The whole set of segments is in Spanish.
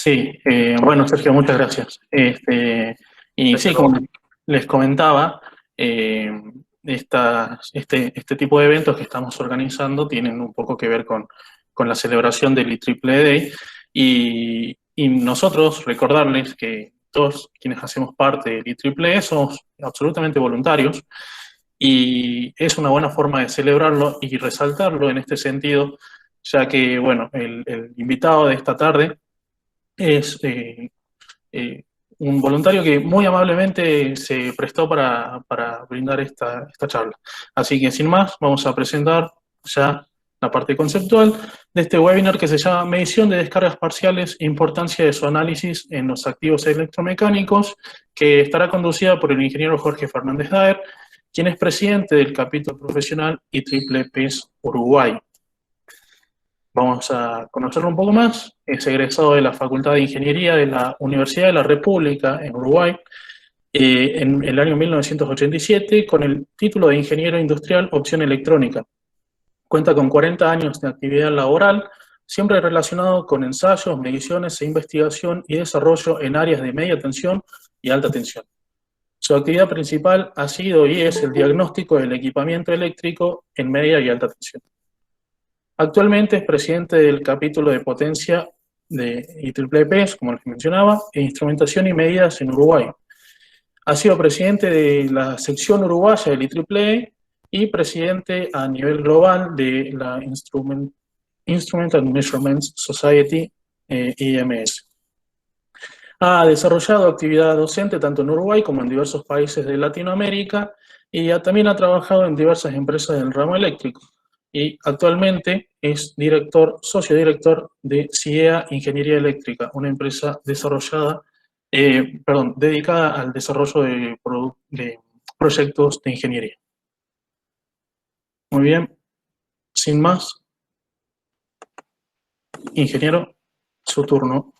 Sí, bueno, Sergio, muchas gracias. Y sí, Empezó. como les comentaba, este tipo de eventos que estamos organizando tienen un poco que ver con la celebración del IEEE Day y nosotros recordarles que todos quienes hacemos parte del IEEE somos absolutamente voluntarios y es una buena forma de celebrarlo y resaltarlo en este sentido, ya que, bueno, el invitado de esta tarde es eh, un voluntario que muy amablemente se prestó para brindar esta charla. Así que sin más, vamos a presentar ya la parte conceptual de este webinar que se llama Medición de descargas parciales e importancia de su análisis en los activos electromecánicos, que estará conducida por el ingeniero Jorge Fernández Daer, quien es presidente del capítulo profesional IEEE PES Uruguay. Vamos a conocerlo un poco más. Es egresado de la Facultad de Ingeniería de la Universidad de la República en Uruguay en el año 1987 con el título de Ingeniero Industrial Opción Electrónica. Cuenta con 40 años de actividad laboral, siempre relacionado con ensayos, mediciones e investigación y desarrollo en áreas de media tensión y alta tensión. Su actividad principal ha sido y es el diagnóstico del equipamiento eléctrico en media y alta tensión. Actualmente es presidente del capítulo de potencia de IEEE, como les mencionaba, e instrumentación y medidas en Uruguay. Ha sido presidente de la sección uruguaya del IEEE y presidente a nivel global de la Instrument and Measurements Society, IMS. Ha desarrollado actividad docente tanto en Uruguay como en diversos países de Latinoamérica y también ha trabajado en diversas empresas del ramo eléctrico. Y actualmente es socio director de CIEA Ingeniería Eléctrica, una empresa dedicada al desarrollo de proyectos de ingeniería. Muy bien, sin más, ingeniero, su turno.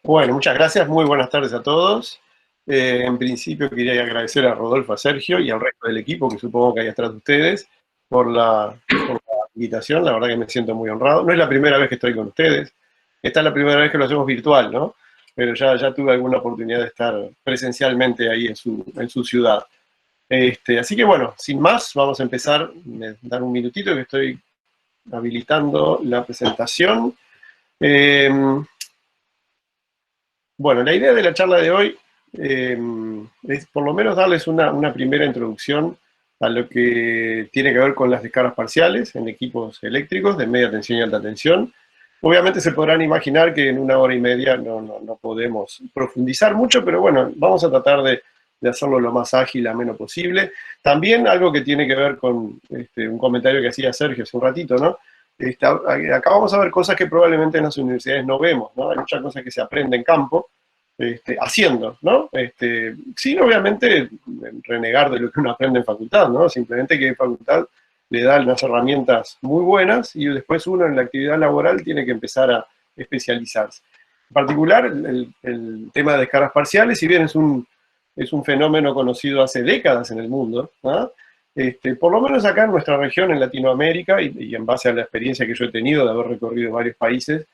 Bueno, muchas gracias. Muy buenas tardes a todos. En principio quería agradecer a Rodolfo, a Sergio y al resto del equipo, que supongo que hay atrás de ustedes, por la invitación. La verdad que me siento muy honrado. No es la primera vez que estoy con ustedes. Esta es la primera vez que lo hacemos virtual, ¿no? Pero ya tuve alguna oportunidad de estar presencialmente ahí en su ciudad. Así que bueno, sin más, vamos a empezar. Me dan un minutito que estoy habilitando la presentación. Bueno, la idea de la charla de hoy es por lo menos darles una primera introducción a lo que tiene que ver con las descargas parciales en equipos eléctricos de media tensión y alta tensión. Obviamente se podrán imaginar que en una hora y media no podemos profundizar mucho, pero bueno, vamos a tratar de hacerlo lo más ágil, ameno posible. También algo que tiene que ver con un comentario que hacía Sergio hace un ratito, ¿no? Acá vamos a ver cosas que probablemente en las universidades no vemos, ¿no? Hay muchas cosas que se aprenden en campo, haciendo, ¿no? Sin obviamente renegar de lo que uno aprende en facultad, ¿no? Simplemente que en facultad le da unas herramientas muy buenas y después uno en la actividad laboral tiene que empezar a especializarse. En particular, el tema de descargas parciales, si bien es un fenómeno conocido hace décadas en el mundo, ¿no? Por lo menos acá en nuestra región, en Latinoamérica, y en base a la experiencia que yo he tenido de haber recorrido varios países,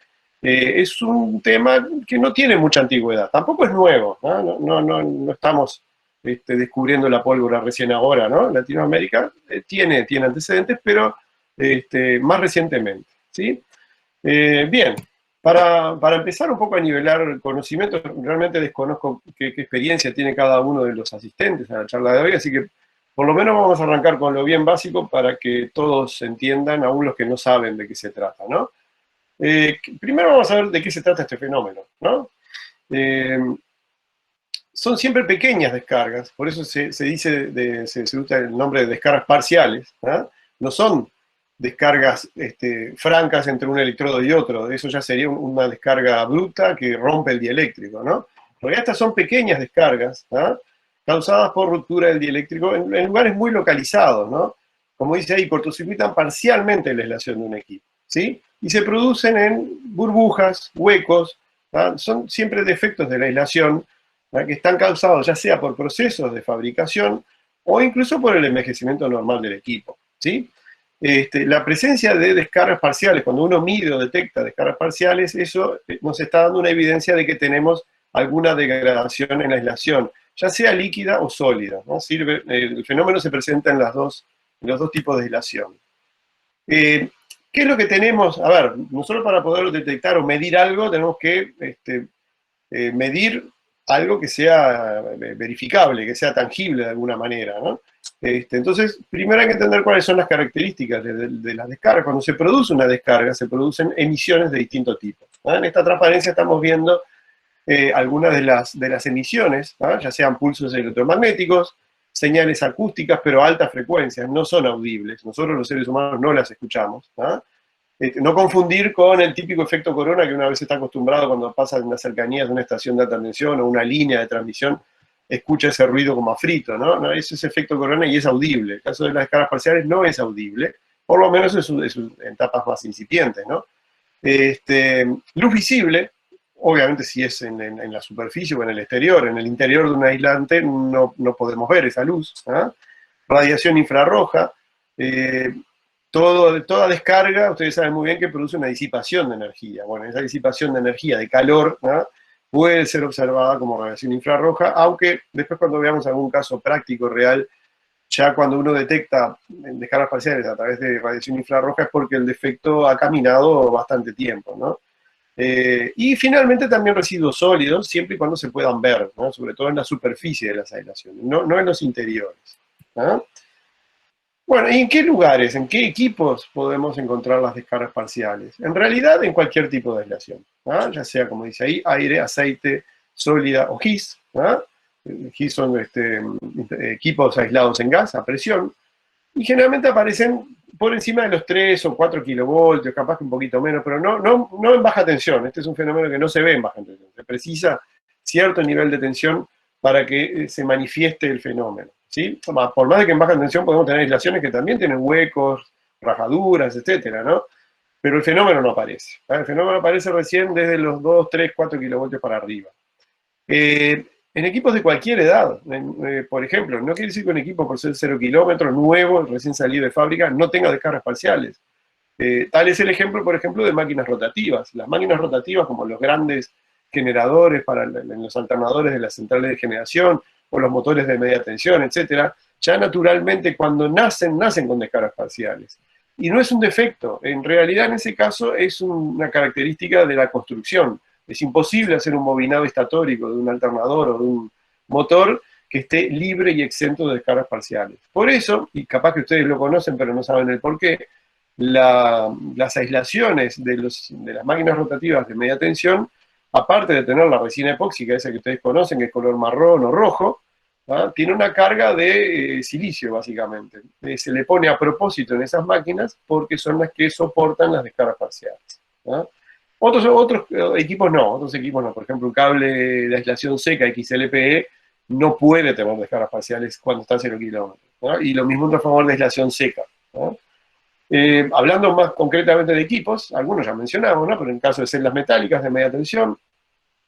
es un tema que no tiene mucha antigüedad. Tampoco es nuevo, no estamos descubriendo la pólvora recién ahora, ¿no? Latinoamérica tiene antecedentes, pero más recientemente, ¿sí? Bien, para empezar un poco a nivelar conocimientos, realmente desconozco qué experiencia tiene cada uno de los asistentes a la charla de hoy, así que por lo menos vamos a arrancar con lo bien básico para que todos entiendan, aún los que no saben de qué se trata, ¿no? Primero vamos a ver de qué se trata este fenómeno, ¿no? Son siempre pequeñas descargas, por eso se dice, se usa el nombre de descargas parciales, ¿no? No son descargas francas entre un electrodo y otro, eso ya sería una descarga bruta que rompe el dieléctrico, ¿no? Porque estas son pequeñas descargas, ¿no? Causadas por ruptura del dieléctrico en lugares muy localizados, ¿no? Como dice ahí, cortocircuitan parcialmente la aislación de un equipo, ¿sí? Y se producen en burbujas, huecos, ¿no? Son siempre defectos de la aislación, ¿no? Que están causados ya sea por procesos de fabricación o incluso por el envejecimiento normal del equipo, ¿sí? La presencia de descargas parciales, cuando uno mide o detecta descargas parciales, eso nos está dando una evidencia de que tenemos alguna degradación en la aislación, ya sea líquida o sólida, ¿no? El fenómeno se presenta en los dos tipos de aislación. ¿Qué es lo que tenemos? A ver, nosotros para poder detectar o medir algo tenemos que medir algo que sea verificable, que sea tangible de alguna manera, ¿no? Entonces, primero hay que entender cuáles son las características de las descargas. Cuando se produce una descarga, se producen emisiones de distintos tipos, ¿no? En esta transparencia estamos viendo algunas de las emisiones, ¿no? Ya sean pulsos electromagnéticos, señales acústicas, pero a altas frecuencias, no son audibles. Nosotros los seres humanos no las escuchamos, ¿no? No confundir con el típico efecto corona que una vez está acostumbrado cuando pasa en las cercanías de una estación de alta tensión o una línea de transmisión, escucha ese ruido como a frito, ¿no? No, ese es efecto corona y es audible. El caso de las descargas parciales no es audible, por lo menos en etapas más incipientes, ¿no? Luz visible, obviamente si es en la superficie o en el exterior, en el interior de un aislante no podemos ver esa luz, ¿no? Radiación infrarroja, toda descarga, ustedes saben muy bien que produce una disipación de energía. Bueno, esa disipación de energía, de calor, ¿no? Puede ser observada como radiación infrarroja, aunque después cuando veamos algún caso práctico real, ya cuando uno detecta descargas parciales a través de radiación infrarroja es porque el defecto ha caminado bastante tiempo, ¿no? Y finalmente también residuos sólidos, siempre y cuando se puedan ver, ¿no? Sobre todo en la superficie de las aislaciones, no en los interiores, ¿no? Bueno, ¿y en qué lugares, en qué equipos podemos encontrar las descargas parciales? En realidad, en cualquier tipo de aislación, ¿no? Ya sea, como dice ahí, aire, aceite, sólida o GIS, ¿no? GIS son equipos aislados en gas a presión, y generalmente aparecen por encima de los 3 o 4 kilovoltios, capaz que un poquito menos, pero no en baja tensión. Este es un fenómeno que no se ve en baja tensión. Se precisa cierto nivel de tensión para que se manifieste el fenómeno, ¿sí? Por más de que en baja tensión podemos tener aislaciones que también tienen huecos, rajaduras, etcétera, ¿no? Pero el fenómeno no aparece, ¿vale? El fenómeno aparece recién desde los 2, 3, 4 kilovoltios para arriba. En equipos de cualquier edad, por ejemplo, no quiere decir que un equipo por ser 0 kilómetros, nuevo, recién salido de fábrica, no tenga descargas parciales. Tal es el ejemplo, por ejemplo, de máquinas rotativas. Las máquinas rotativas, como los grandes generadores en los alternadores de las centrales de generación, o los motores de media tensión, etcétera, ya naturalmente cuando nacen con descargas parciales. Y no es un defecto, en realidad en ese caso es una característica de la construcción. Es imposible hacer un bobinado estatórico de un alternador o de un motor que esté libre y exento de descargas parciales. Por eso, y capaz que ustedes lo conocen pero no saben el por qué, las aislaciones de las máquinas rotativas de media tensión, aparte de tener la resina epóxica, esa que ustedes conocen, que es color marrón o rojo, ¿ah? Tiene una carga de silicio, básicamente. Se le pone a propósito en esas máquinas porque son las que soportan las descargas parciales, ¿ah? Otros equipos no, por ejemplo, un cable de aislación seca XLPE no puede tener descargas parciales cuando está a 0 kilómetros, ¿no? Y lo mismo a favor de aislación seca, ¿no? Hablando más concretamente de equipos, algunos ya mencionamos, ¿no? Pero en el caso de celdas metálicas de media tensión,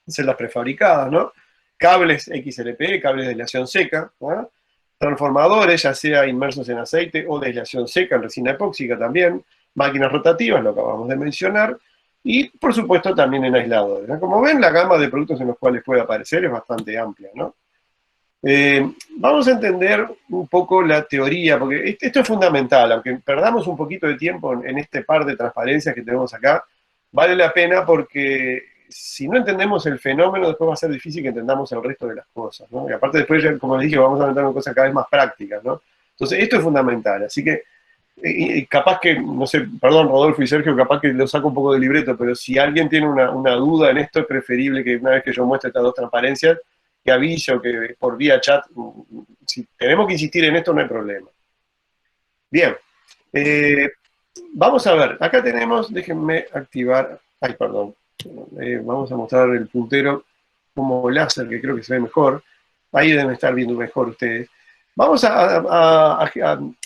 celdas prefabricadas, ¿no? Cables XLPE, cables de aislación seca, ¿no? Transformadores, ya sea inmersos en aceite o de aislación seca en resina epóxica también, máquinas rotativas, lo acabamos de mencionar, y por supuesto también en aisladores, ¿no? Como ven, la gama de productos en los cuales puede aparecer es bastante amplia, ¿no? Vamos a entender un poco la teoría, porque esto es fundamental, aunque perdamos un poquito de tiempo en este par de transparencias que tenemos acá, vale la pena porque si no entendemos el fenómeno, después va a ser difícil que entendamos el resto de las cosas, ¿no? Y aparte después, como les dije, vamos a entrar en cosas cada vez más prácticas, ¿no? Entonces, esto es fundamental, así que capaz que, no sé, perdón Rodolfo y Sergio, capaz que lo saco un poco del libreto, pero si alguien tiene una duda en esto, es preferible que una vez que yo muestre estas dos transparencias, que avise o que por vía chat, si tenemos que insistir en esto no hay problema. Bien, vamos a ver, acá tenemos, déjenme activar, ay perdón, vamos a mostrar el puntero como láser, que creo que se ve mejor, ahí deben estar viendo mejor ustedes. Vamos a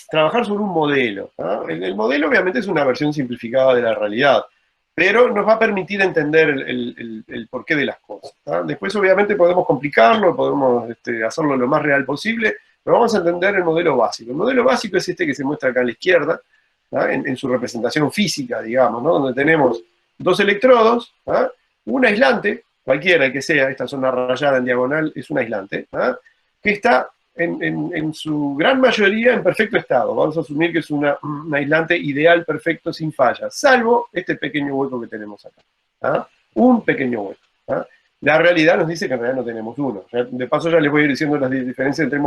trabajar sobre un modelo, ¿no? El modelo obviamente es una versión simplificada de la realidad, pero nos va a permitir entender el porqué de las cosas, ¿no? Después obviamente podemos complicarlo, podemos hacerlo lo más real posible, pero vamos a entender el modelo básico. El modelo básico es este que se muestra acá a la izquierda, en su representación física, digamos, ¿no? Donde tenemos dos electrodos, un aislante, cualquiera el que sea, esta zona rayada en diagonal es un aislante, que está en su gran mayoría en perfecto estado. Vamos a asumir que es un aislante ideal, perfecto, sin fallas, salvo este pequeño hueco que tenemos acá. Un pequeño hueco. La realidad nos dice que en realidad no tenemos uno. De paso ya les voy a ir diciendo las diferencias entre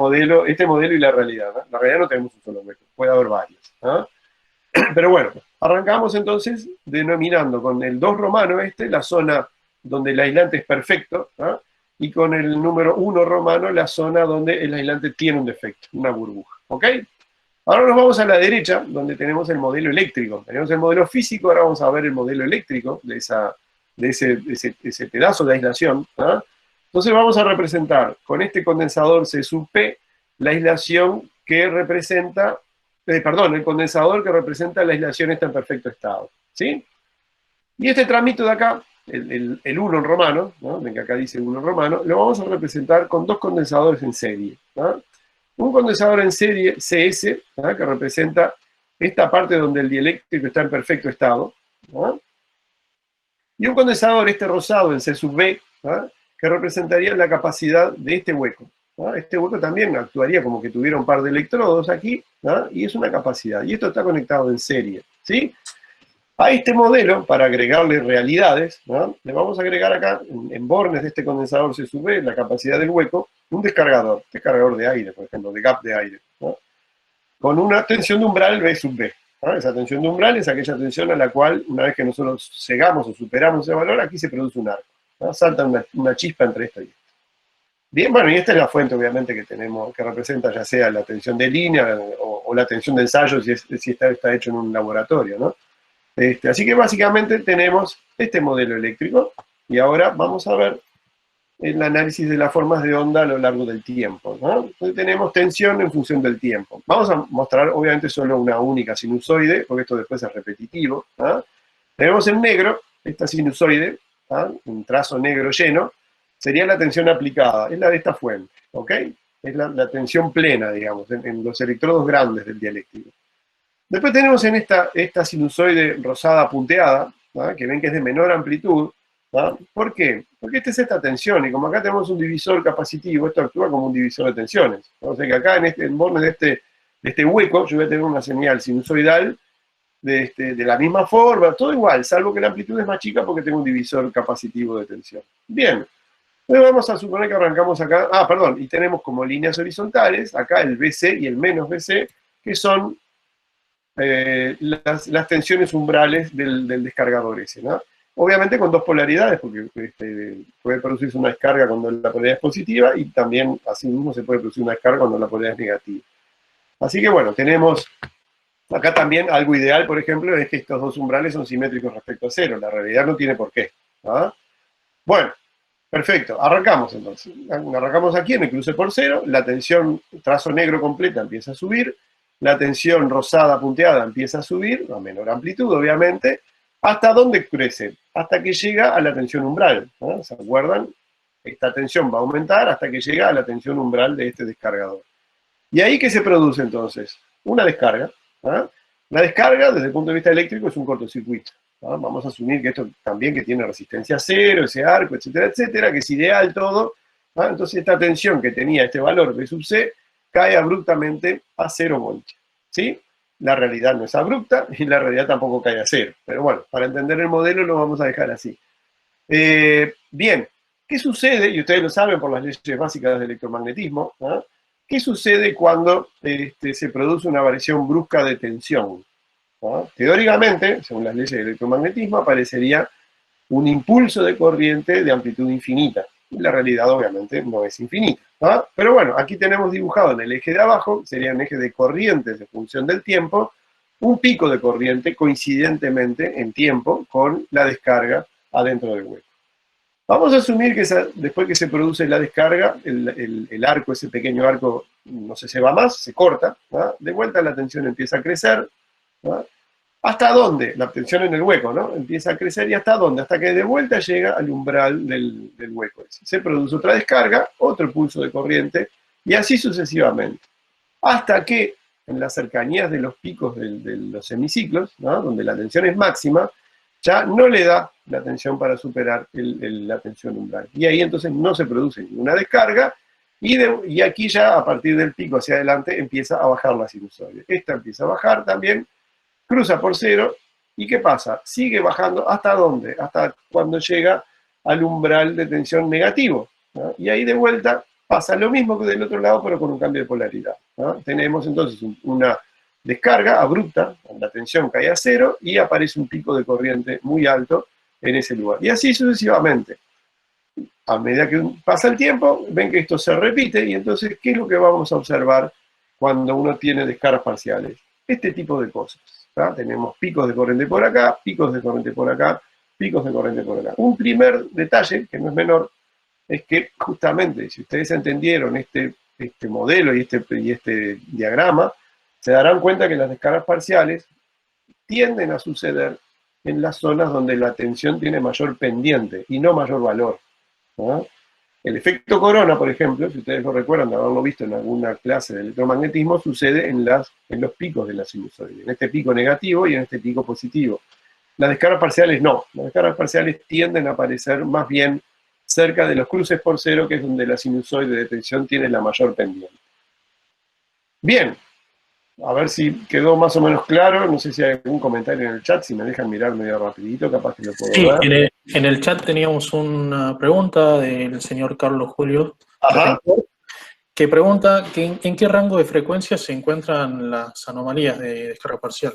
este modelo y la realidad. La realidad no tenemos un solo hueco, puede haber varios. Pero bueno, arrancamos entonces denominando con el 2 romano la zona donde el aislante es perfecto, y con el número 1 romano la zona donde el aislante tiene un defecto, una burbuja. ¿Ok? Ahora nos vamos a la derecha, donde tenemos el modelo eléctrico. Tenemos el modelo físico, ahora vamos a ver el modelo eléctrico de ese pedazo de aislación. Entonces vamos a representar con este condensador C sub P la aislación que representa, el condensador que representa la aislación está en perfecto estado. ¿Sí? Y este tramito de acá, el 1 en romano, ven que acá dice 1 en romano, lo vamos a representar con dos condensadores en serie. Un condensador en serie CS, que representa esta parte donde el dieléctrico está en perfecto estado, y un condensador, este rosado, en C sub B, que representaría la capacidad de este hueco. Este hueco también actuaría como que tuviera un par de electrodos aquí, y es una capacidad. Y esto está conectado en serie. ¿Sí? A este modelo, para agregarle realidades, le vamos a agregar acá, en bornes de este condensador C sub B, la capacidad del hueco, un descargador de aire, por ejemplo, de gap de aire, con una tensión de umbral B sub B. Esa tensión de umbral es aquella tensión a la cual, una vez que nosotros llegamos o superamos ese valor, aquí se produce un arco. Salta una chispa entre esto y esto. Bien, bueno, y esta es la fuente, obviamente, que tenemos, que representa ya sea la tensión de línea o la tensión de ensayo, si está hecho en un laboratorio, ¿no? Así que básicamente tenemos este modelo eléctrico, y ahora vamos a ver el análisis de las formas de onda a lo largo del tiempo. Entonces tenemos tensión en función del tiempo. Vamos a mostrar, obviamente, solo una única sinusoide, porque esto después es repetitivo. Tenemos en negro esta sinusoide, un trazo negro lleno, sería la tensión aplicada, es la de esta fuente, ¿ok? Es la tensión plena, digamos, en los electrodos grandes del dieléctrico. Después tenemos en esta sinusoide rosada punteada, que ven que es de menor amplitud. ¿Por qué? Porque esta es esta tensión, y como acá tenemos un divisor capacitivo, esto actúa como un divisor de tensiones. O sea que acá en borne de este hueco, yo voy a tener una señal sinusoidal de la misma forma, todo igual, salvo que la amplitud es más chica porque tengo un divisor capacitivo de tensión. Bien, entonces vamos a suponer que arrancamos acá, y tenemos como líneas horizontales, acá el BC y el menos BC, que son las tensiones umbrales del descargador ese, ¿no? Obviamente con dos polaridades, porque puede producirse una descarga cuando la polaridad es positiva, y también así mismo se puede producir una descarga cuando la polaridad es negativa. Así que bueno, tenemos acá también algo ideal, por ejemplo, es que estos dos umbrales son simétricos respecto a cero. La realidad no tiene por qué. Bueno, perfecto, arrancamos entonces. Arrancamos aquí en el cruce por cero, la tensión trazo negro completa empieza a subir, la tensión rosada punteada empieza a subir, a menor amplitud obviamente. ¿Hasta dónde crece? Hasta que llega a la tensión umbral. ¿Se acuerdan? Esta tensión va a aumentar hasta que llega a la tensión umbral de este descargador. ¿Y ahí qué se produce entonces? Una descarga. La descarga, desde el punto de vista eléctrico, es un cortocircuito. Vamos a asumir que esto también que tiene resistencia cero, ese arco, etcétera, etcétera, que es ideal todo. Entonces esta tensión que tenía este valor B sub C cae abruptamente a 0 voltios. ¿Sí? La realidad no es abrupta y la realidad tampoco cae a 0. Pero bueno, para entender el modelo lo vamos a dejar así. Bien, ¿qué sucede? Y ustedes lo saben por las leyes básicas del electromagnetismo. ¿Qué sucede cuando se produce una variación brusca de tensión? Teóricamente, según las leyes del electromagnetismo, aparecería un impulso de corriente de amplitud infinita. Y la realidad obviamente no es infinita. Pero bueno, aquí tenemos dibujado en el eje de abajo, sería un eje de corrientes en función del tiempo, un pico de corriente coincidentemente en tiempo con la descarga adentro del hueco. Vamos a asumir que después que se produce la descarga, el arco, ese pequeño arco, no se va más, se corta, de vuelta la tensión empieza a crecer. ¿Hasta dónde? La tensión en el hueco, ¿no? Empieza a crecer, ¿y hasta dónde? Hasta que de vuelta llega al umbral del hueco. Se produce otra descarga, otro pulso de corriente, y así sucesivamente. Hasta que en las cercanías de los picos de los semiciclos, ¿no? Donde la tensión es máxima, ya no le da la tensión para superar la tensión umbral. Y ahí entonces no se produce ninguna descarga, y aquí ya a partir del pico hacia adelante empieza a bajar la sinusoide. Esta empieza a bajar también, cruza por cero, ¿y qué pasa? Sigue bajando, ¿hasta dónde? Hasta cuando llega al umbral de tensión negativo, ¿no? Y ahí de vuelta pasa lo mismo que del otro lado, pero con un cambio de polaridad, ¿no? Tenemos entonces una descarga abrupta, la tensión cae a cero y aparece un pico de corriente muy alto en ese lugar. Y así sucesivamente. A medida que pasa el tiempo, ven que esto se repite, y entonces, ¿qué es lo que vamos a observar cuando uno tiene descargas parciales? Este tipo de cosas, ¿tá? Tenemos picos de corriente por acá, picos de corriente por acá, picos de corriente por acá. Un primer detalle, que no es menor, es que justamente, si ustedes entendieron este modelo y este diagrama, se darán cuenta que las descargas parciales tienden a suceder en las zonas donde la tensión tiene mayor pendiente y no mayor valor, ¿no? El efecto corona, por ejemplo, si ustedes lo recuerdan de haberlo visto en alguna clase de electromagnetismo, sucede en los picos de la sinusoide, en este pico negativo y en este pico positivo. Las descargas parciales no, las descargas parciales tienden a aparecer más bien cerca de los cruces por cero, que es donde la sinusoide de tensión tiene la mayor pendiente. Bien, a ver si quedó más o menos claro, no sé si hay algún comentario en el chat, si me dejan mirar medio rapidito, capaz que lo puedo Sí, ver. en el chat teníamos una pregunta del señor Carlos Julio, Ajá. que pregunta que en qué rango de frecuencia se encuentran las anomalías de descarga parcial.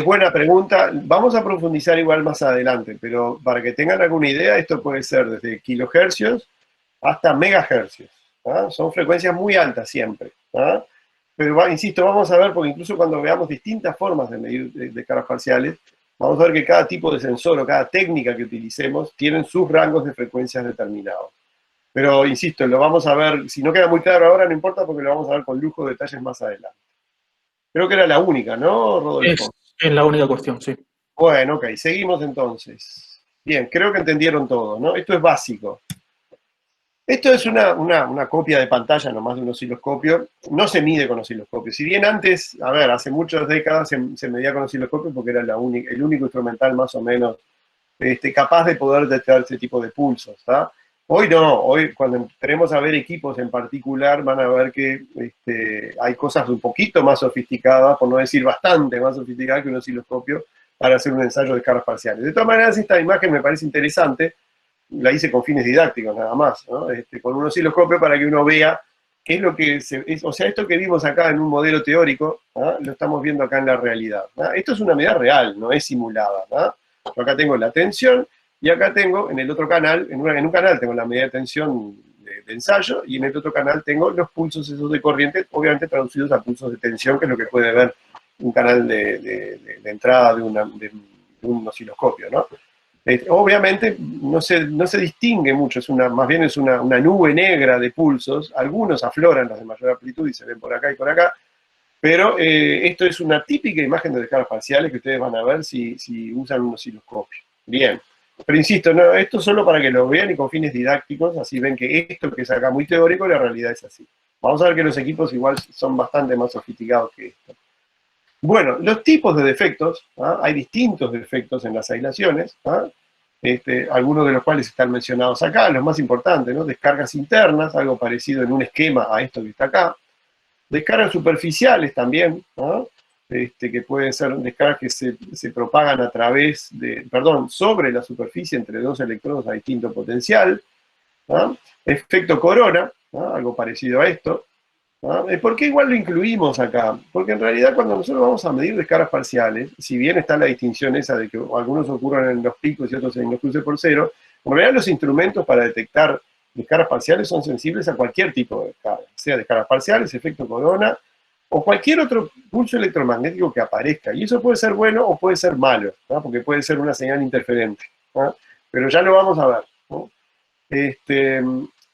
Buena pregunta. Vamos a profundizar igual más adelante, pero para que tengan alguna idea, esto puede ser desde kilohercios hasta megahercios, ¿ah? Son frecuencias muy altas siempre, ¿ah? Pero insisto, vamos a ver, porque incluso cuando veamos distintas formas de medir descargas parciales, vamos a ver que cada tipo de sensor o cada técnica que utilicemos tienen sus rangos de frecuencias determinados. Pero insisto, lo vamos a ver, si no queda muy claro ahora, no importa, porque lo vamos a ver con lujo de detalles más adelante. Creo que era la única, ¿no, Rodolfo? Es la única cuestión, sí. Bueno, ok, seguimos entonces. Bien, creo que entendieron todo, ¿no? Esto es básico. Esto es una copia de pantalla nomás de un osciloscopio. No se mide con osciloscopio. Si bien antes, a ver, hace muchas décadas se medía con osciloscopio porque era el único instrumental más o menos capaz de poder detectar este tipo de pulsos, ¿tá? Hoy no, hoy cuando entremos a ver equipos en particular van a ver que hay cosas un poquito más sofisticadas, por no decir bastante más sofisticadas que un osciloscopio para hacer un ensayo de descargas parciales. De todas maneras, esta imagen me parece interesante, la hice con fines didácticos nada más, ¿no? Con un osciloscopio para que uno vea qué es lo que o sea, esto que vimos acá en un modelo teórico, ¿no? Lo estamos viendo acá en la realidad, ¿no? Esto es una medida real, no es simulada, ¿no? Yo acá tengo la tensión, y acá tengo, en el otro canal, en un canal tengo la medida de tensión de ensayo, y en el otro canal tengo los pulsos esos de corriente, obviamente traducidos a pulsos de tensión, que es lo que puede ver un canal de entrada de un osciloscopio, ¿no? Obviamente no se distingue mucho, más bien es una nube negra de pulsos, algunos afloran los de mayor amplitud y se ven por acá y por acá, pero esto es una típica imagen de descargas parciales que ustedes van a ver si usan un osciloscopio. Bien, pero insisto, no, esto es solo para que lo vean y con fines didácticos, así ven que esto que es acá muy teórico, la realidad es así. Vamos a ver que los equipos igual son bastante más sofisticados que esto. Bueno, los tipos de defectos, ¿ah? Hay distintos defectos en las aislaciones, ¿ah? Algunos de los cuales están mencionados acá, los más importantes, ¿no? Descargas internas, algo parecido en un esquema a esto que está acá. Descargas superficiales también, ¿no? Que pueden ser descargas que se propagan a través sobre la superficie entre dos electrodos a distinto potencial, ¿no? Efecto corona, ¿no? Algo parecido a esto, ¿no? ¿Por qué igual lo incluimos acá? Porque en realidad cuando nosotros vamos a medir descargas parciales, si bien está la distinción esa de que algunos ocurren en los picos y otros en los cruces por cero, en realidad los instrumentos para detectar descargas parciales son sensibles a cualquier tipo de descarga, sea descargas parciales, efecto corona, o cualquier otro pulso electromagnético que aparezca. Y eso puede ser bueno o puede ser malo, ¿no? Porque puede ser una señal interferente, ¿no? Pero ya lo vamos a ver, ¿no?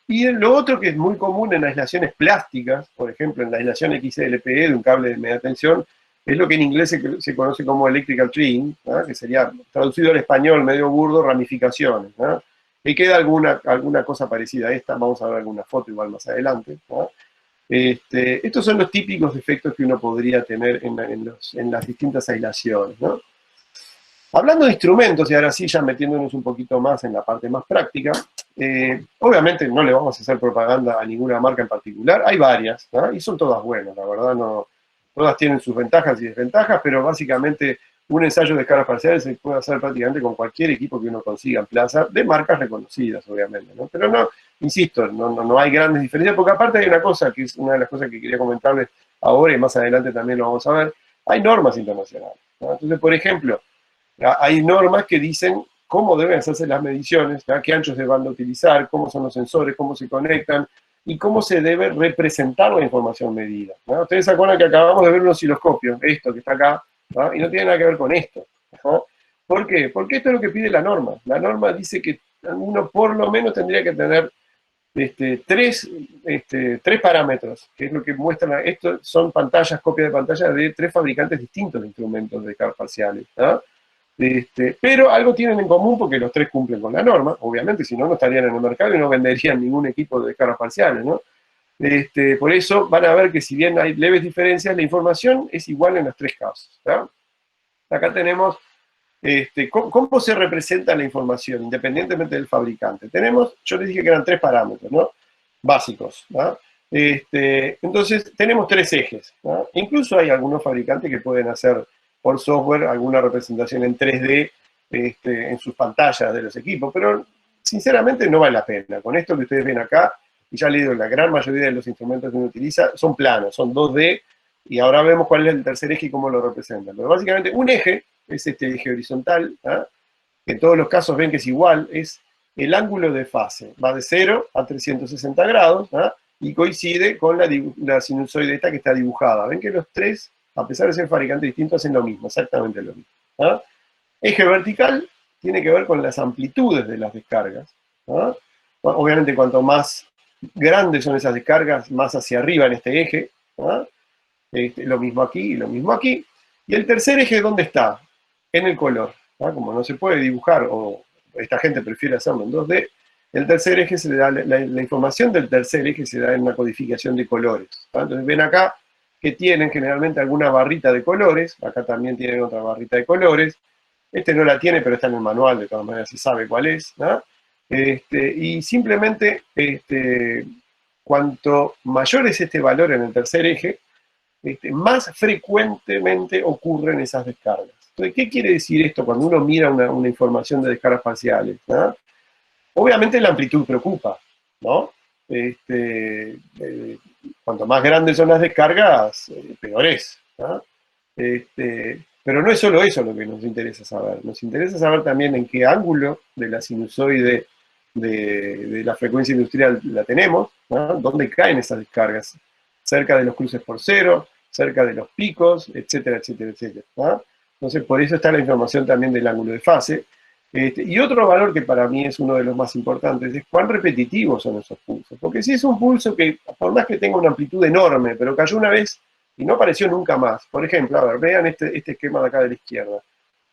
Y lo otro que es muy común en aislaciones plásticas, por ejemplo, en la aislación XLPE de un cable de media tensión, es lo que en inglés se conoce como electrical treeing, ¿no? Que sería, traducido al español medio burdo, ramificaciones, ¿no? Y queda alguna cosa parecida a esta, vamos a ver alguna foto igual más adelante, ¿no? Estos son los típicos defectos que uno podría tener en las distintas aislaciones, ¿no? Hablando de instrumentos, y ahora sí ya metiéndonos un poquito más en la parte más práctica, obviamente no le vamos a hacer propaganda a ninguna marca en particular, hay varias, ¿no? Y son todas buenas, la verdad, no, todas tienen sus ventajas y desventajas, pero básicamente un ensayo de escalas parciales se puede hacer prácticamente con cualquier equipo que uno consiga en plaza, de marcas reconocidas, obviamente, ¿no? Pero no, insisto, no hay grandes diferencias, porque aparte hay una cosa, que es una de las cosas que quería comentarles ahora y más adelante también lo vamos a ver, hay normas internacionales, ¿no? Entonces, por ejemplo, hay normas que dicen cómo deben hacerse las mediciones, ¿no? Qué anchos de banda utilizar, cómo son los sensores, cómo se conectan y cómo se debe representar la información medida, ¿no? Ustedes se acuerdan que acabamos de ver un osciloscopio, esto que está acá, ¿no? Y no tiene nada que ver con esto, ¿no? ¿Por qué? Porque esto es lo que pide la norma. La norma dice que uno por lo menos tendría que tener tres parámetros, que es lo que muestran. Esto son pantallas, copias de pantallas de 3 fabricantes distintos de instrumentos de escalas parciales, ¿no? Pero algo tienen en común porque los 3 cumplen con la norma, obviamente, si no, no estarían en el mercado y no venderían ningún equipo de escalas parciales, ¿no? Por eso van a ver que si bien hay leves diferencias, la información es igual en los 3 casos, ¿no? Acá tenemos cómo se representa la información, independientemente del fabricante. Tenemos, yo les dije que eran 3 parámetros, ¿no? Básicos, ¿no? Entonces, tenemos 3 ejes, ¿no? Incluso hay algunos fabricantes que pueden hacer por software alguna representación en 3D en sus pantallas de los equipos, pero sinceramente no vale la pena. Con esto que ustedes ven acá, y ya le digo, la gran mayoría de los instrumentos que uno utiliza son planos, son 2D, y ahora vemos cuál es el tercer eje y cómo lo representan. Pero básicamente un eje es este eje horizontal, ¿ah? Que en todos los casos ven que es igual, es el ángulo de fase, va de 0 a 360 grados, ¿ah? Y coincide con la sinusoide esta que está dibujada. Ven que los 3, a pesar de ser fabricantes distintos, hacen lo mismo, exactamente lo mismo, ¿ah? Eje vertical tiene que ver con las amplitudes de las descargas, ¿ah? Obviamente cuanto más grandes son esas descargas, más hacia arriba en este eje, ¿ah? Lo mismo aquí y lo mismo aquí. Y el tercer eje, ¿dónde está? En el color, ¿no? Como no se puede dibujar, o esta gente prefiere hacerlo en 2D, el tercer eje se le da, la información del tercer eje se da en una codificación de colores, ¿no? Entonces ven acá que tienen generalmente alguna barrita de colores, acá también tienen otra barrita de colores, no la tiene, pero está en el manual, de todas maneras se sabe cuál es, ¿no? Y simplemente, cuanto mayor es este valor en el tercer eje, más frecuentemente ocurren esas descargas. Entonces, ¿qué quiere decir esto cuando uno mira una información de descargas parciales, ¿no? Obviamente la amplitud preocupa, ¿no? Cuanto más grandes son las descargas, peor es, ¿no? Pero no es solo eso lo que nos interesa saber. Nos interesa saber también en qué ángulo de la sinusoide de la frecuencia industrial la tenemos, ¿no? ¿Dónde caen esas descargas? Cerca de los cruces por cero, cerca de los picos, etcétera, etcétera, etcétera, ¿no? Entonces, por eso está la información también del ángulo de fase. Y otro valor que para mí es uno de los más importantes es cuán repetitivos son esos pulsos. Porque si es un pulso que, por más que tenga una amplitud enorme, pero cayó una vez y no apareció nunca más. Por ejemplo, a ver, vean este esquema de acá de la izquierda.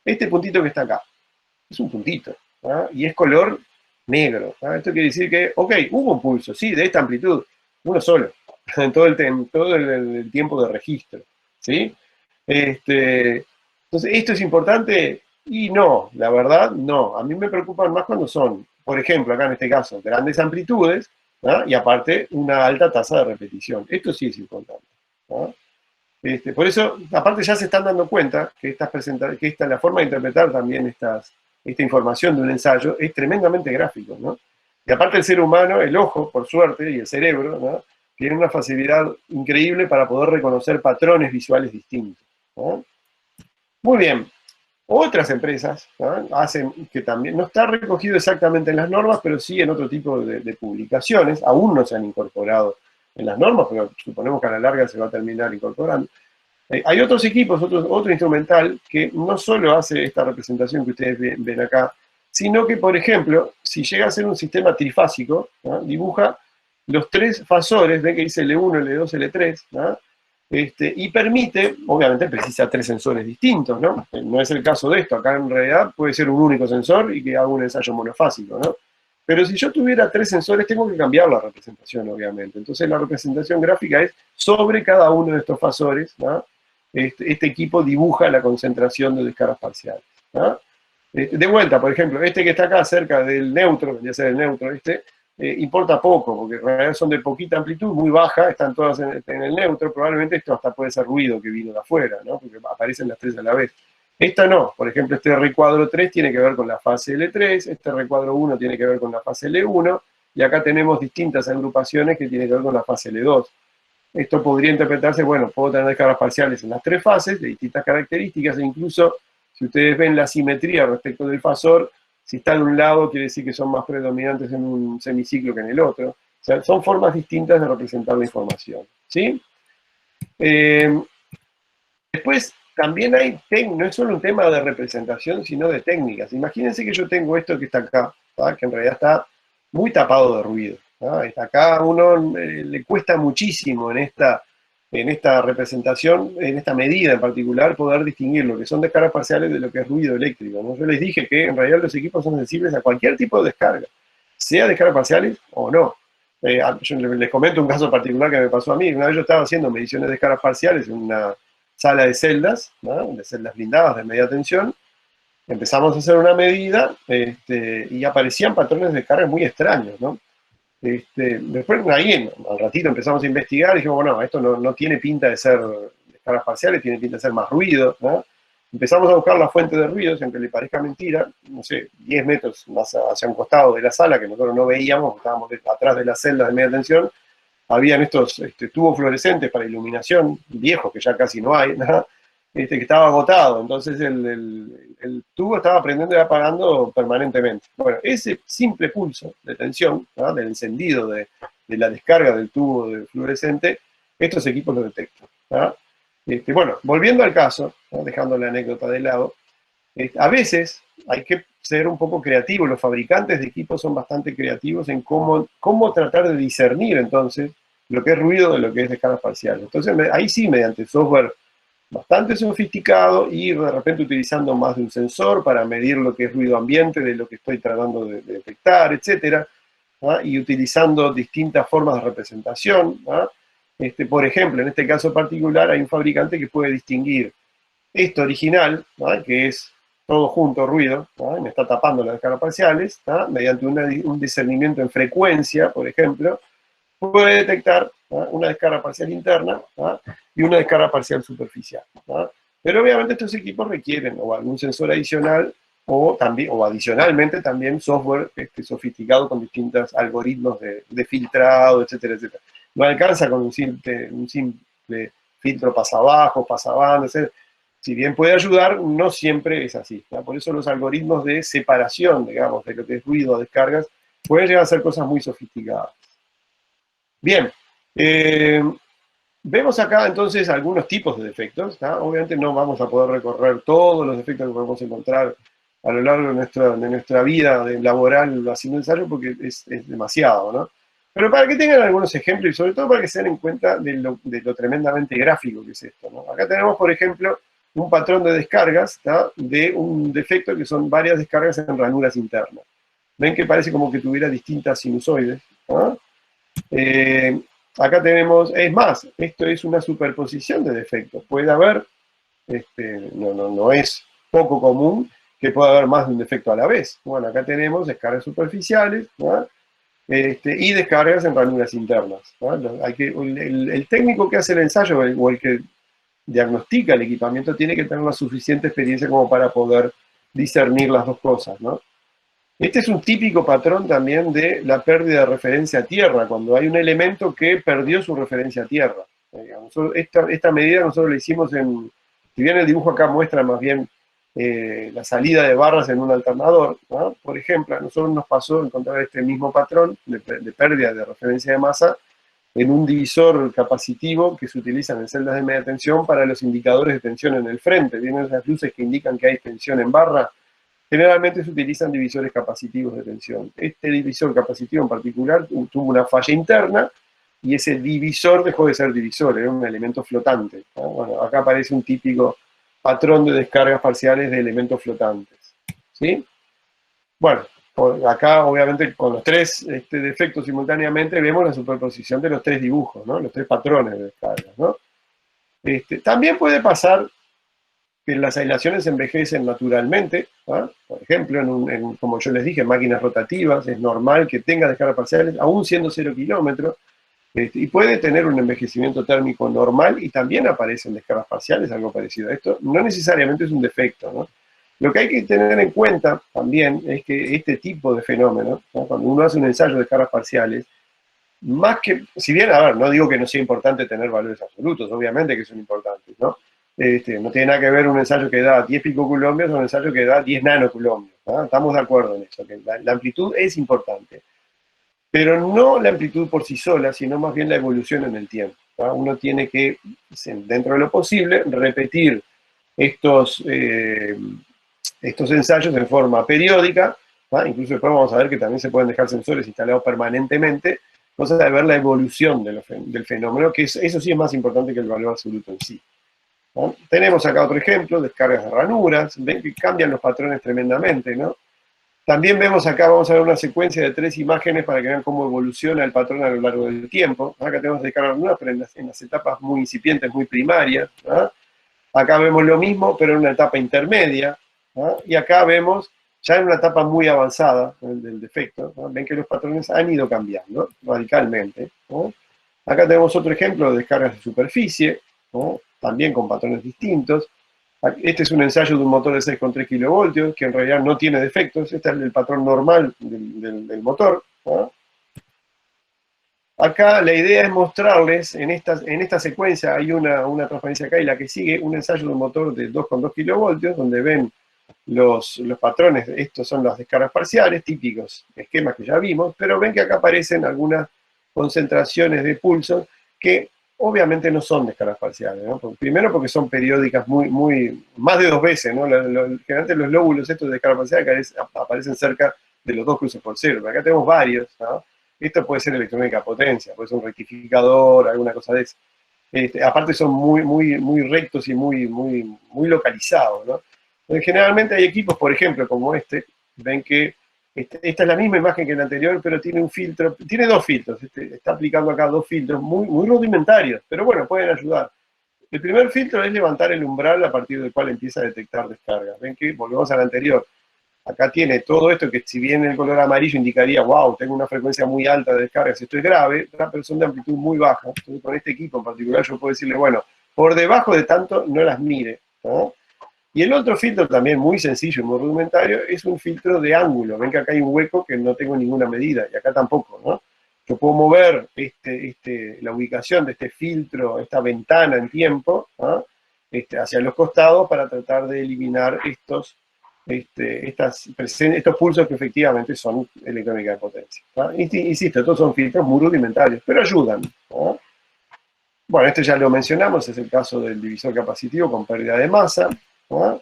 Este puntito que está acá, es un puntito, ¿no? Y es color negro, ¿no? Esto quiere decir que, ok, hubo un pulso, sí, de esta amplitud, uno solo, en todo el tiempo de registro, ¿sí? Entonces, ¿esto es importante? Y no, la verdad, no. A mí me preocupan más cuando son, por ejemplo, acá en este caso, grandes amplitudes, ¿no? Y aparte una alta tasa de repetición. Esto sí es importante, ¿no? Por eso, aparte ya se están dando cuenta que la forma de interpretar también esta información de un ensayo es tremendamente gráfico, ¿no? Y aparte el ser humano, el ojo, por suerte, y el cerebro, ¿no? Tiene una facilidad increíble para poder reconocer patrones visuales distintos, ¿no? Muy bien. Otras empresas, ¿no? Hacen que también, no está recogido exactamente en las normas, pero sí en otro tipo de publicaciones, aún no se han incorporado en las normas, pero suponemos que a la larga se va a terminar incorporando. Hay otros equipos, otro instrumental, que no solo hace esta representación que ustedes ven acá, sino que, por ejemplo, si llega a ser un sistema trifásico, ¿no? Dibuja los 3 fasores, ven que dice L1, L2, L3, ¿no? Y permite, obviamente precisa 3 sensores distintos, ¿no? No es el caso de esto, acá en realidad puede ser un único sensor y que haga un ensayo monofásico, ¿no? Pero si yo tuviera 3 sensores, tengo que cambiar la representación, obviamente. Entonces la representación gráfica es sobre cada uno de estos fasores, ¿no? Este equipo dibuja la concentración de descargas parciales, ¿no? De vuelta, por ejemplo, este que está acá cerca del neutro, vendría a ser el neutro, importa poco, porque en realidad son de poquita amplitud, muy baja, están todas en el neutro, probablemente esto hasta puede ser ruido que vino de afuera, ¿no? Porque aparecen las 3 a la vez. Esta no, por ejemplo, este recuadro 3 tiene que ver con la fase L3, este recuadro 1 tiene que ver con la fase L1, y acá tenemos distintas agrupaciones que tienen que ver con la fase L2. Esto podría interpretarse, bueno, puedo tener descargas parciales en las 3 fases, de distintas características, e incluso, si ustedes ven la simetría respecto del fasor, si está de un lado quiere decir que son más predominantes en un semiciclo que en el otro. O sea, son formas distintas de representar la información, ¿sí? Después, también no es solo un tema de representación, sino de técnicas. Imagínense que yo tengo esto que está acá, ¿tá? Que en realidad está muy tapado de ruido. ¿tá? Está acá, a uno le cuesta muchísimo en esta representación, en esta medida en particular, poder distinguir lo que son descargas parciales de lo que es ruido eléctrico. ¿no? Yo les dije que en realidad los equipos son sensibles a cualquier tipo de descarga, sea descargas parciales o no. Yo les comento un caso particular que me pasó a mí. Una vez yo estaba haciendo mediciones de descargas parciales en una sala de celdas, ¿no? De celdas blindadas de media tensión. Empezamos a hacer una medida y aparecían patrones de carga muy extraños, ¿no? Después ahí, al ratito empezamos a investigar y dijimos, bueno, esto no tiene pinta de ser descargas parciales, tiene pinta de ser más ruido, ¿no? Empezamos a buscar la fuente de ruidos, aunque le parezca mentira, no sé, 10 metros más hacia un costado de la sala, que nosotros no veíamos, estábamos atrás de las celdas de media tensión, habían estos tubos fluorescentes para iluminación, viejos, que ya casi no hay, ¿no? Que estaba agotado, entonces el tubo estaba prendiendo y apagando permanentemente. Bueno, ese simple pulso de tensión, ¿no? Del encendido de la descarga del tubo de fluorescente, estos equipos lo detectan. ¿no? Bueno, volviendo al caso, ¿no? Dejando la anécdota de lado, a veces hay que ser un poco creativos, los fabricantes de equipos son bastante creativos en cómo tratar de discernir entonces lo que es ruido de lo que es descargas parciales. Entonces ahí sí, mediante software bastante sofisticado y de repente utilizando más de un sensor para medir lo que es ruido ambiente de lo que estoy tratando de detectar, etc. ¿no? Y utilizando distintas formas de representación. ¿no? Por ejemplo, en este caso particular hay un fabricante que puede distinguir esto original, ¿no? que es todo junto ruido, ¿no? me está tapando las descargas parciales, ¿no? mediante un discernimiento en frecuencia, por ejemplo, puede detectar ¿no? una descarga parcial interna ¿no? y una descarga parcial superficial. ¿no? Pero obviamente estos equipos requieren o algún sensor adicional o adicionalmente también software sofisticado con distintos algoritmos de filtrado, etcétera, etcétera. No alcanza con un simple filtro pasa abajo, pasa banda, etc. Si bien puede ayudar, no siempre es así. ¿no? Por eso los algoritmos de separación, digamos, de lo que es ruido a descargas, pueden llegar a ser cosas muy sofisticadas. Bien, vemos acá entonces algunos tipos de defectos. ¿no? Obviamente no vamos a poder recorrer todos los defectos que podemos encontrar a lo largo de nuestra vida laboral haciendo ensayo porque es demasiado, ¿no? Pero para que tengan algunos ejemplos y sobre todo para que se den cuenta de lo tremendamente gráfico que es esto. ¿no? Acá tenemos, por ejemplo, un patrón de descargas ¿tá? de un defecto que son varias descargas en ranuras internas. Ven que parece como que tuviera distintas sinusoides. ¿no? Acá tenemos, es más, esto es una superposición de defectos. Puede haber, no es poco común que pueda haber más de un defecto a la vez. Bueno, acá tenemos descargas superficiales ¿no? Y descargas en ranuras internas. ¿no? El técnico que hace el ensayo o el que diagnostica el equipamiento tiene que tener la suficiente experiencia como para poder discernir las dos cosas. ¿no? Este es un típico patrón también de la pérdida de referencia a tierra, cuando hay un elemento que perdió su referencia a tierra. Esta medida nosotros la hicimos si bien el dibujo acá muestra más bien la salida de barras en un alternador, ¿no? Por ejemplo, a nosotros nos pasó encontrar este mismo patrón de pérdida de referencia de masa en un divisor capacitivo que se utiliza en celdas de media tensión para los indicadores de tensión en el frente. ¿Vienen esas luces que indican que hay tensión en barra? Generalmente se utilizan divisores capacitivos de tensión. Este divisor capacitivo en particular tuvo una falla interna y ese divisor dejó de ser divisor, era un elemento flotante. ¿no? Bueno, acá aparece un típico patrón de descargas parciales de elementos flotantes. ¿sí? Bueno, Acá, obviamente, con los tres defectos simultáneamente, vemos la superposición de los tres dibujos, ¿no? Los tres patrones de descargas, ¿no? También puede pasar que las aislaciones envejecen naturalmente, ¿ah? Por ejemplo, como yo les dije, en máquinas rotativas, es normal que tenga descargas parciales, aún siendo 0 kilómetros, y puede tener un envejecimiento térmico normal y también aparecen descargas parciales, algo parecido a esto. No necesariamente es un defecto, ¿no? Lo que hay que tener en cuenta también es que este tipo de fenómenos, ¿no? Cuando uno hace un ensayo de descargas parciales, más que, si bien, a ver, no digo que no sea importante tener valores absolutos, obviamente que son importantes, ¿no? No tiene nada que ver un ensayo que da 10 picocoulombios o un ensayo que da 10 nanocoulombios, ¿no? Estamos de acuerdo en eso, que la amplitud es importante, pero no la amplitud por sí sola, sino más bien la evolución en el tiempo, ¿no? Uno tiene que, dentro de lo posible, repetir estos ensayos en forma periódica, ¿no? Incluso después vamos a ver que también se pueden dejar sensores instalados permanentemente, cosa de ver la evolución del fenómeno, que eso sí es más importante que el valor absoluto en sí, ¿no? Tenemos acá otro ejemplo, descargas de ranuras, ven que cambian los patrones tremendamente, ¿no? También vemos acá, vamos a ver una secuencia de 3 imágenes para que vean cómo evoluciona el patrón a lo largo del tiempo. Acá tenemos descargas de ranuras, pero en las etapas muy incipientes, muy primarias, ¿no? Acá vemos lo mismo, pero en una etapa intermedia, ¿no? Y acá vemos ya en una etapa muy avanzada del defecto, ¿no? Ven que los patrones han ido cambiando radicalmente, ¿no? Acá tenemos otro ejemplo de descargas de superficie, ¿no? También con patrones distintos. Este es un ensayo de un motor de 6,3 kilovoltios, que en realidad no tiene defectos. Este es el patrón normal del motor, ¿no? Acá la idea es mostrarles, en esta secuencia hay una transparencia acá y la que sigue, un ensayo de un motor de 2,2 kilovoltios, donde ven los patrones, estos son las descargas parciales, típicos esquemas que ya vimos, pero ven que acá aparecen algunas concentraciones de pulsos que obviamente no son descargas parciales, ¿no? Primero porque son periódicas más de 2 veces, ¿no? Generalmente los lóbulos estos de descarga parcial aparecen cerca de los 2 cruces por cero, pero acá tenemos varios, ¿no? Esto puede ser electrónica potencia, puede ser un rectificador, alguna cosa de eso. Aparte son muy rectos y muy localizados, ¿no? Entonces, generalmente hay equipos, por ejemplo, como ven que esta es la misma imagen que la anterior, pero tiene un filtro, tiene 2 filtros, está aplicando acá 2 filtros muy rudimentarios, pero bueno, pueden ayudar. El primer filtro es levantar el umbral a partir del cual empieza a detectar descargas. Ven que volvemos al anterior. Acá tiene todo esto que si bien el color amarillo indicaría, wow, tengo una frecuencia muy alta de descargas, esto es grave, pero son de amplitud muy baja. Entonces con este equipo en particular yo puedo decirle, bueno, por debajo de tanto no las mire, ¿no? Y el otro filtro también muy sencillo y muy rudimentario es un filtro de ángulo. Ven que acá hay un hueco que no tengo ninguna medida, y acá tampoco, ¿no? Yo puedo mover la ubicación de este filtro, esta ventana en tiempo, ¿no? Hacia los costados para tratar de eliminar estos pulsos que efectivamente son electrónica de potencia, ¿no? Insisto, estos son filtros muy rudimentarios, pero ayudan, ¿no? Bueno, esto ya lo mencionamos, es el caso del divisor capacitivo con pérdida de masa, ¿no?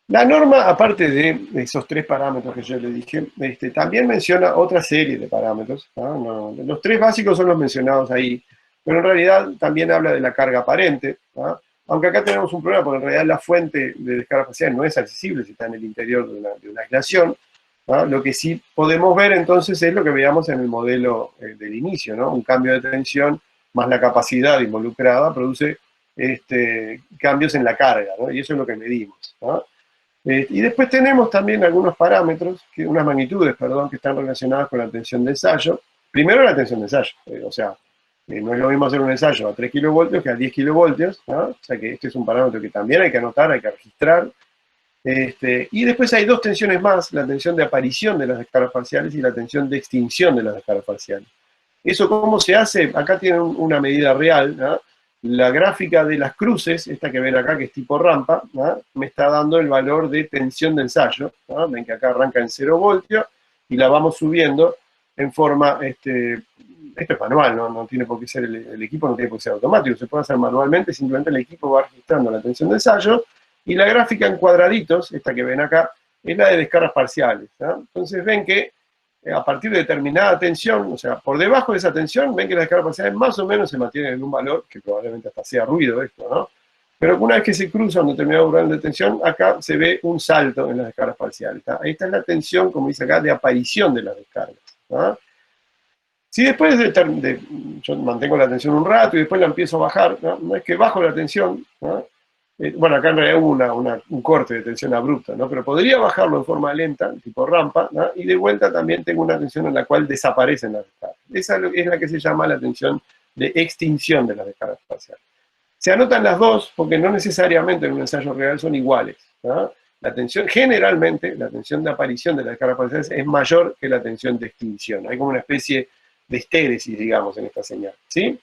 La norma, aparte de esos 3 parámetros que yo le dije, también menciona otra serie de parámetros, ¿no? Los 3 básicos son los mencionados ahí, pero en realidad también habla de la carga aparente, ¿no? Aunque acá tenemos un problema, porque en realidad la fuente de descarga parcial no es accesible si está en el interior de una aislación, ¿no? Lo que sí podemos ver entonces es lo que veíamos en el modelo del inicio, ¿no? Un cambio de tensión más la capacidad involucrada produce cambios en la carga, ¿no? Y eso es lo que medimos, ¿no? Y después tenemos también algunos parámetros, unas magnitudes, perdón, que están relacionadas con la tensión de ensayo. Primero la tensión de ensayo, o sea, no es lo mismo hacer un ensayo a 3 kilovoltios que a 10 kilovoltios, ¿no? O sea que este es un parámetro que también hay que anotar, hay que registrar. Y después hay 2 tensiones más, la tensión de aparición de las descargas parciales y la tensión de extinción de las descargas parciales. ¿Eso cómo se hace? Acá tienen una medida real, ¿no? La gráfica de las cruces, esta que ven acá, que es tipo rampa, ¿no? Me está dando el valor de tensión de ensayo, ¿no? Ven que acá arranca en 0 voltios y la vamos subiendo en forma, esto es manual, no tiene por qué ser el equipo, no tiene por qué ser automático, se puede hacer manualmente, simplemente el equipo va registrando la tensión de ensayo, y la gráfica en cuadraditos, esta que ven acá, es la de descargas parciales, ¿no? Entonces ven que a partir de determinada tensión, o sea, por debajo de esa tensión, ven que las descargas parciales más o menos se mantienen en un valor, que probablemente hasta sea ruido esto, ¿no? Pero una vez que se cruza un determinado umbral de tensión, acá se ve un salto en las descargas parciales. Esta es la tensión, como dice acá, de aparición de las descargas. ¿Tá? Si después yo mantengo la tensión un rato y después la empiezo a bajar, no es que bajo la tensión, bueno, acá en realidad hubo un corte de tensión abrupta, ¿no? Pero podría bajarlo en forma lenta, tipo rampa, ¿no? Y de vuelta también tengo una tensión en la cual desaparecen las descargas. Esa es la que se llama la tensión de extinción de las descargas parciales. Se anotan las dos porque no necesariamente en un ensayo real son iguales, ¿no? Generalmente, la tensión de aparición de las descargas parciales es mayor que la tensión de extinción. Hay como una especie de estéresis, digamos, en esta señal, ¿sí?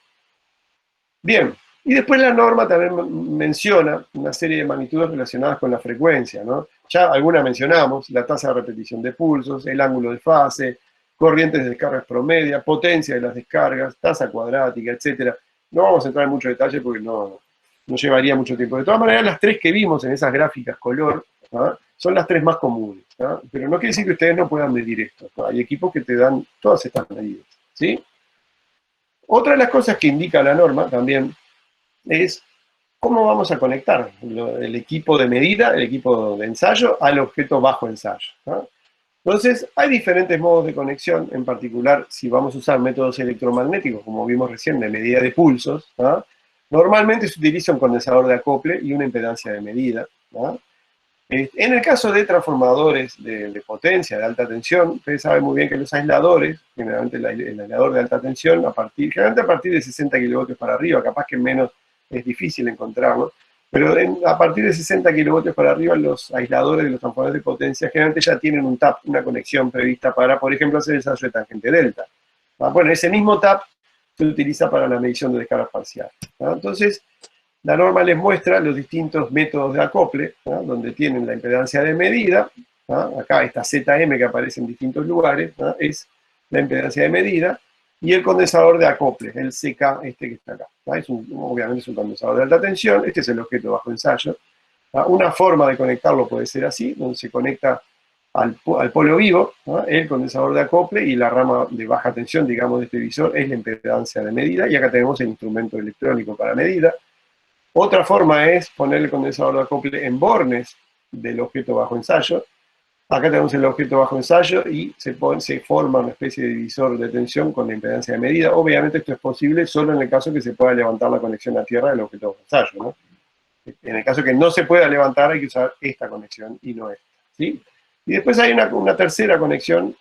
Bien, y después la norma también menciona una serie de magnitudes relacionadas con la frecuencia, ¿no? Ya alguna mencionamos, la tasa de repetición de pulsos, el ángulo de fase, corrientes de descargas promedia, potencia de las descargas, tasa cuadrática, etc. No vamos a entrar en mucho detalle porque no llevaría mucho tiempo. De todas maneras, las tres que vimos en esas gráficas color, ¿no? Son las tres más comunes, ¿no? Pero no quiere decir que ustedes no puedan medir esto, ¿no? Hay equipos que te dan todas estas medidas, ¿sí? Otra de las cosas que indica la norma también es cómo vamos a conectar el equipo de medida, el equipo de ensayo, al objeto bajo ensayo, ¿no? Entonces, hay diferentes modos de conexión, en particular, si vamos a usar métodos electromagnéticos, como vimos recién, de medida de pulsos, ¿no? Normalmente se utiliza un condensador de acople y una impedancia de medida, ¿no? En el caso de transformadores de potencia, de alta tensión, ustedes saben muy bien que los aisladores, generalmente el aislador de alta tensión, generalmente a partir de 60 kilovoltios para arriba, capaz que menos es difícil encontrarlo, pero a partir de 60 kilovoltios para arriba, los aisladores de los transformadores de potencia generalmente ya tienen un TAP, una conexión prevista para, por ejemplo, hacer el ensayo de tangente delta. Bueno, ese mismo TAP se utiliza para la medición de descargas parciales. Entonces, la norma les muestra los distintos métodos de acople, ¿no? Donde tienen la impedancia de medida, ¿no? Acá esta ZM que aparece en distintos lugares, ¿no? Es la impedancia de medida, y el condensador de acople, el CK este que está acá. ¿No? Obviamente es un condensador de alta tensión, este es el objeto bajo ensayo. ¿No? Una forma de conectarlo puede ser así, donde se conecta al polo vivo, ¿no? El condensador de acople, y la rama de baja tensión, digamos, de este visor es la impedancia de medida, y acá tenemos el instrumento electrónico para medida. Otra forma es poner el condensador de acople en bornes del objeto bajo ensayo. Acá tenemos el objeto bajo ensayo y se forma una especie de divisor de tensión con la impedancia de medida. Obviamente esto es posible solo en el caso que se pueda levantar la conexión a tierra del objeto bajo ensayo, ¿no? En el caso que no se pueda levantar hay que usar esta conexión y no esta, ¿sí? Y después hay una tercera conexión,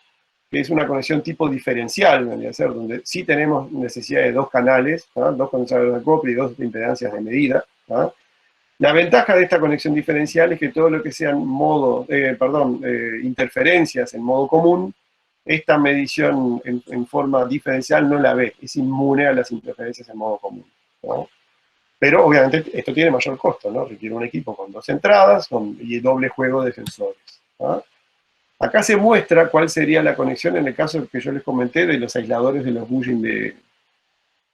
que es una conexión tipo diferencial, donde sí tenemos necesidad de dos canales, ¿no? Dos condensadores de acople y dos impedancias de medida, ¿no? La ventaja de esta conexión diferencial es que todo lo que sean interferencias en modo común, esta medición en forma diferencial no la ve, es inmune a las interferencias en modo común, ¿no? Pero obviamente esto tiene mayor costo, ¿no? Requiere un equipo con dos entradas y doble juego de sensores, ¿no? Acá se muestra cuál sería la conexión en el caso que yo les comenté de los aisladores de los bushing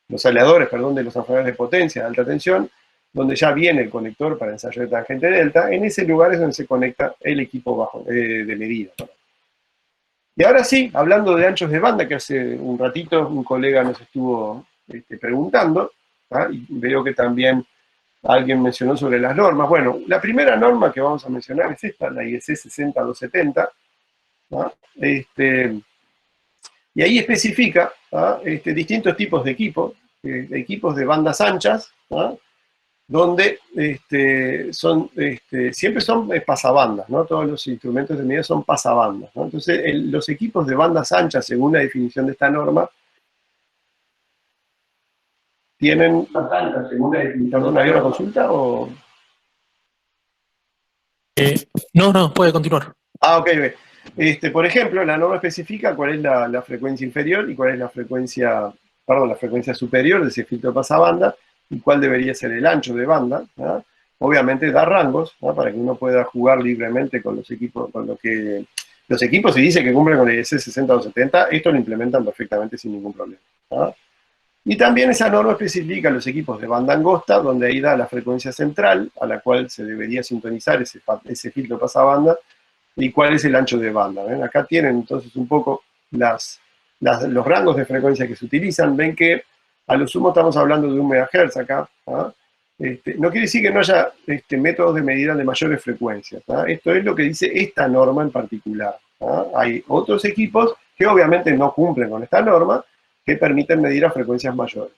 los aisladores, perdón, de los transformadores de potencia de alta tensión, donde ya viene el conector para ensayo de tangente delta. En ese lugar es donde se conecta el equipo bajo de medida. Y ahora sí, hablando de anchos de banda, que hace un ratito un colega nos estuvo preguntando, ¿ah? Y veo que también alguien mencionó sobre las normas. Bueno, la primera norma que vamos a mencionar es esta, la IEC 60270, ¿no? Y ahí especifica, ¿no? Distintos tipos de equipos de bandas anchas, ¿no? Donde siempre son pasabandas, ¿no? Todos los instrumentos de medida son pasabandas, ¿no? Entonces, los equipos de bandas anchas, según la definición de esta norma, tienen... Perdón, ¿había una consulta o...? No, puede continuar. Ah, ok. Por ejemplo, la norma especifica cuál es la frecuencia inferior y cuál es la frecuencia superior de ese filtro pasabanda y cuál debería ser el ancho de banda, ¿no? Obviamente da rangos, ¿no? Para que uno pueda jugar libremente con los equipos, los equipos, si dice que cumplen con el IEC 60270, esto lo implementan perfectamente sin ningún problema, ¿no? Y también esa norma especifica los equipos de banda angosta, donde ahí da la frecuencia central a la cual se debería sintonizar ese filtro pasabanda, y cuál es el ancho de banda. ¿Ven? Acá tienen entonces un poco los rangos de frecuencia que se utilizan. Ven que a lo sumo estamos hablando de 1 MHz acá, ¿no? No quiere decir que no haya métodos de medida de mayores frecuencias. Esto es lo que dice esta norma en particular. Hay otros equipos que obviamente no cumplen con esta norma, que permiten medir a frecuencias mayores.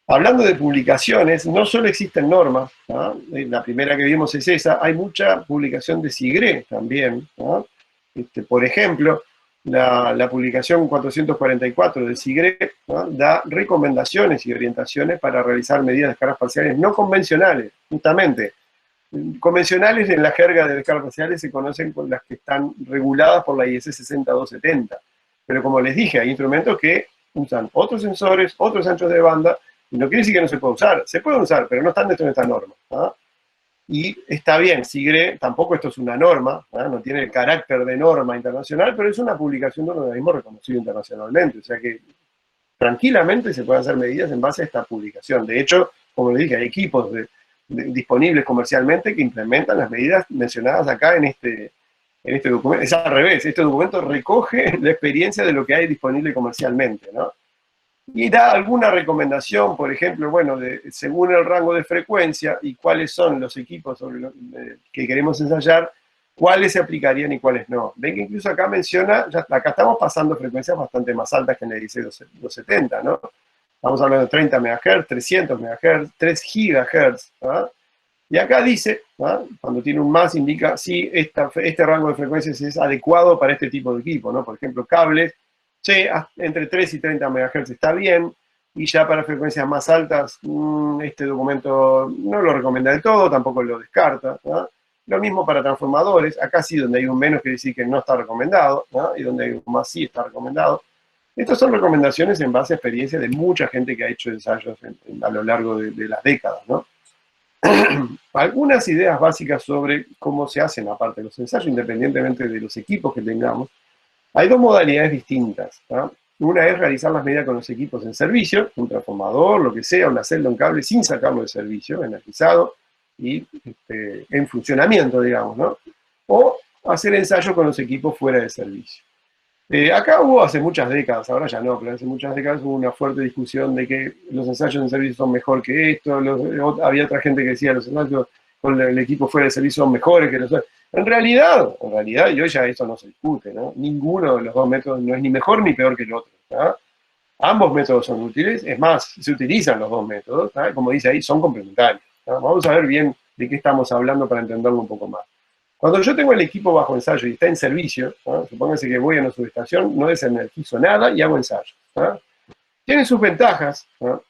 Hablando de publicaciones, no solo existen normas, la primera que vimos es esa, hay mucha publicación de SIGRE también. Por ejemplo, la publicación 444 de SIGRE da recomendaciones y orientaciones para realizar medidas de descargas parciales no convencionales, justamente. Convencionales en la jerga de descargas parciales se conocen con las que están reguladas por la IEC 60270. Pero como les dije, hay instrumentos que usan otros sensores, otros anchos de banda, y no quiere decir que no se pueda usar. Se puede usar, pero no están dentro de esta norma. Y está bien, SIGRE, tampoco esto es una norma, no tiene el carácter de norma internacional, pero es una publicación de un organismo reconocido internacionalmente. O sea que tranquilamente se pueden hacer medidas en base a esta publicación. De hecho, como les dije, hay equipos disponibles comercialmente que implementan las medidas mencionadas acá en este documento. Es al revés, este documento recoge la experiencia de lo que hay disponible comercialmente, ¿no? Y da alguna recomendación, por ejemplo, bueno, según el rango de frecuencia y cuáles son los equipos que queremos ensayar, cuáles se aplicarían y cuáles no. Ven que incluso acá menciona, acá estamos pasando frecuencias bastante más altas que en el 16270, ¿no? Estamos hablando de 30 MHz, 300 MHz, 3 GHz, y acá dice, cuando tiene un más, indica si este rango de frecuencias es adecuado para este tipo de equipo, ¿no? Por ejemplo, cables, entre 3 y 30 MHz está bien, y ya para frecuencias más altas, este documento no lo recomienda del todo, tampoco lo descarta. Lo mismo para transformadores, acá sí donde hay un menos quiere decir que no está recomendado, y donde hay un más sí está recomendado. Estas son recomendaciones en base a experiencia de mucha gente que ha hecho ensayos a lo largo de las décadas, ¿no? Algunas ideas básicas sobre cómo se hacen aparte de los ensayos, independientemente de los equipos que tengamos. Hay dos modalidades distintas. Una es realizar las medidas con los equipos en servicio, un transformador, lo que sea, una celda, un cable, sin sacarlo de servicio, energizado y en funcionamiento, digamos, ¿no? O hacer ensayos con los equipos fuera de servicio. Acá hubo hace muchas décadas, ahora ya no, pero hace muchas décadas hubo una fuerte discusión de que los ensayos en servicio son mejor que esto, había otra gente que decía los ensayos con el equipo fuera de servicio son mejores que los otros. En realidad, y hoy ya eso no se discute, ¿no? Ninguno de los dos métodos no es ni mejor ni peor que el otro, ¿no? Ambos métodos son útiles, es más, se utilizan los dos métodos, ¿no? Como dice ahí, son complementarios, ¿no? Vamos a ver bien de qué estamos hablando para entenderlo un poco más. Cuando yo tengo el equipo bajo ensayo y está en servicio, ¿no? Supónganse que voy a una subestación, no desenergizo nada y hago ensayo, ¿no? Tiene sus ventajas, ¿no?